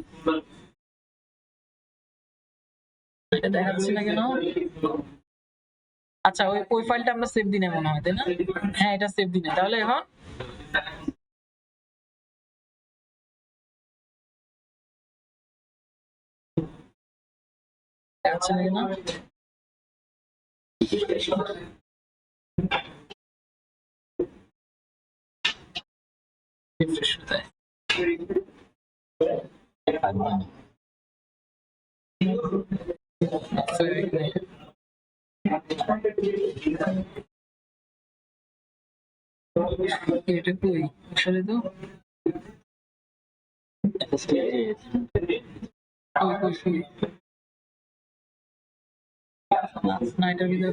এটা দেখাচ্ছি না কেন? আচ্ছা, ওই ফাইলটা আমরা সেভ দিনে মনে হয়, তাই না? হ্যাঁ, এটা সেভ দিনে। তাহলে এখন আচ্ছা না রিফ্রেশ কোথায় এটা কই আসলে তো কই কই না এটার ভিতরে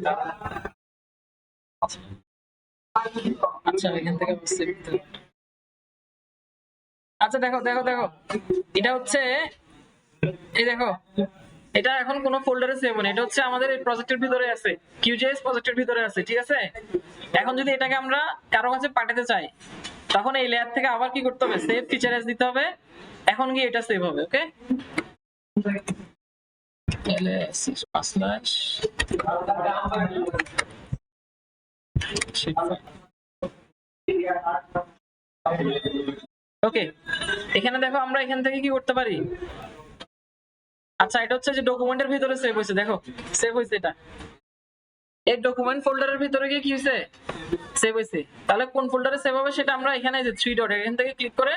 আচ্ছা এখান থেকে বুঝতে পারতে আচ্ছা দেখো দেখো দেখো এটা হচ্ছে এই দেখো এটা এখন কোনো ফোল্ডারে সেভ নেই, এটা হচ্ছে আমাদের এই প্রজেক্টের ভিতরে আছে, কিউজিএস প্রজেক্টের ভিতরে আছে, ঠিক আছে। এখন যদি এটাকে আমরা কারো কাছে পাঠাতে চাই তখন এই লেয়ার থেকে আবার কি করতে হবে, সেভ ফিচার এস দিতে হবে, এখন গিয়ে এটা সেভ হবে। ওকে ওকে এখানে দেখো আমরা এখান থেকে কি করতে পারি, আচ্ছা এটা হচ্ছে যে ডকুমেন্টের ভিতরে সেভ হয়েছে, দেখো সেভ হয়েছে, এটা এই ডকুমেন্ট ফোল্ডারের ভিতরে গিয়ে কি হয়েছে, সেভ হয়েছে। তাহলে কোন ফোল্ডারে সেভ হবে সেটা আমরা এখানে যে 3 ডট এখান থেকে ক্লিক করে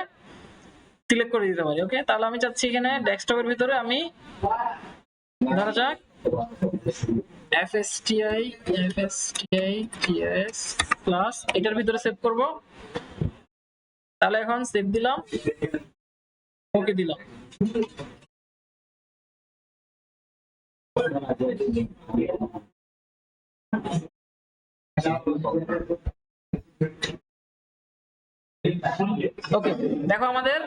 সিলেক্ট করে দিতে পারি। ওকে তাহলে আমি চাচ্ছি এখানে ডেস্কটপের ভিতরে আমি ধরা যাক fsti ts প্লাস এটার ভিতরে সেভ করব। তাহলে এখন সেভ দিলাম, ওকে দিলাম। ওকে দেখো আমাদের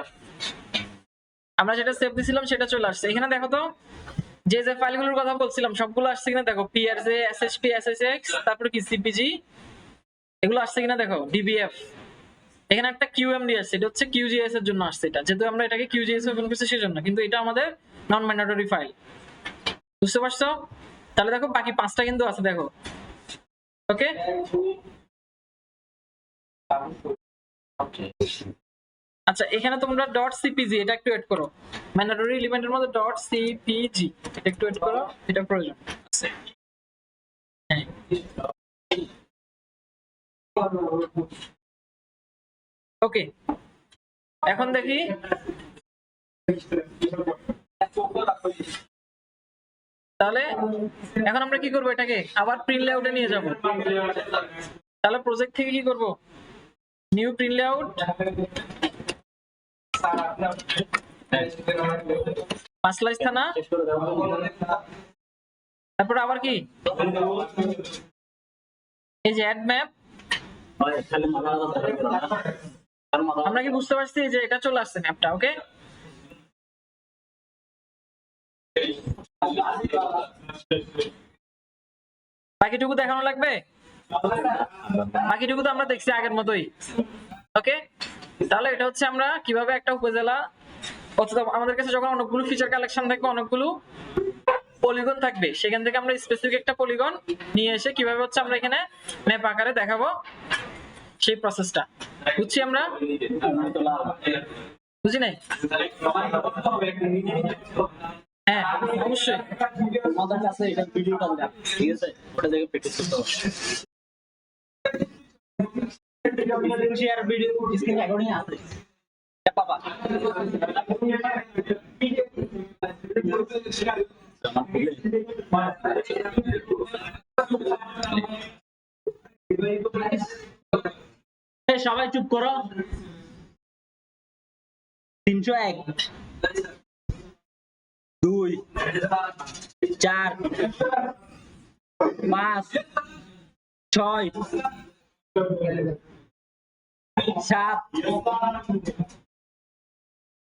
আমরা যেটা সেভ দিছিলাম সেটা চলে আসছে। এখানে দেখো তো যে যে ফাইলগুলোর কথা বলছিলাম সবগুলো আসছে কিনা দেখো, prj ssp ssx তারপর কি cpg এগুলো আসছে কিনা দেখো, dbf এখানে একটা qmd আসছে, এটা হচ্ছে qgis এর জন্য আসছে, এটা যেহেতু আমরা এটাকে qgis ওপেন করছি সেজন্য, কিন্তু এটা আমাদের নন ম্যান্ডেটরি ফাইল, বুঝতে পারছো। তাহলে দেখো বাকি 5টা কিন্তু আছে দেখো। ওকে আচ্ছা এখানে তোমরা ডট সিপিজি এটা একটু এড করো, ম্যান্ডেটরি এলিমেন্টের মধ্যে ডট সিপিজি এটা একটু এড করো, এটা প্রয়োজন আছে। হ্যাঁ ওকে এখন দেখি তাহলে এখন আমরা কি করব, এটাকে আবার প্রিন্ট লেআউটে নিয়ে যাব। তাহলে প্রজেক্ট থেকে কি করব, নিউ প্রিন্ট লেআউট, 5 স্লাইস থানা, তারপর আবার কি এই যে অ্যাড ম্যাপ, আমরা কি বুঝতে পারছি যে এটা চলে আসছে ম্যাপটা। ওকে বাকিটুকু দেখানো লাগবে, বাকিটুকু তো আমরা দেখছি আগের মতোই। ওকে তাহলে এটা হচ্ছে আমরা কিভাবে একটা উপজেলা, অথবা আমাদের কাছে যখন অনেকগুলো ফিচার কালেকশন থাকবে, অনেকগুলো পলিগন থাকবে, সেখান থেকে আমরা স্পেসিফিক একটা পলিগন নিয়ে এসে কিভাবে হচ্ছে আমরা এখানে ম্যাপ আকারে দেখাবো সেই প্রসেসটা বুঝছি আমরা, বুঝি নাই? হ্যাঁ অবশ্যই আমাদের কাছে এটা ভিডিওটা দেখ, ঠিক আছে, ওটা দেখে প্র্যাকটিস করতে হবে। শেয়ার ভিডিও স্ক্রিন রেকর্ডিং আছে বাবা, সবাই চুপ করো। 301 2 4 5 6 7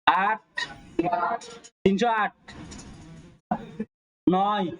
8 308 9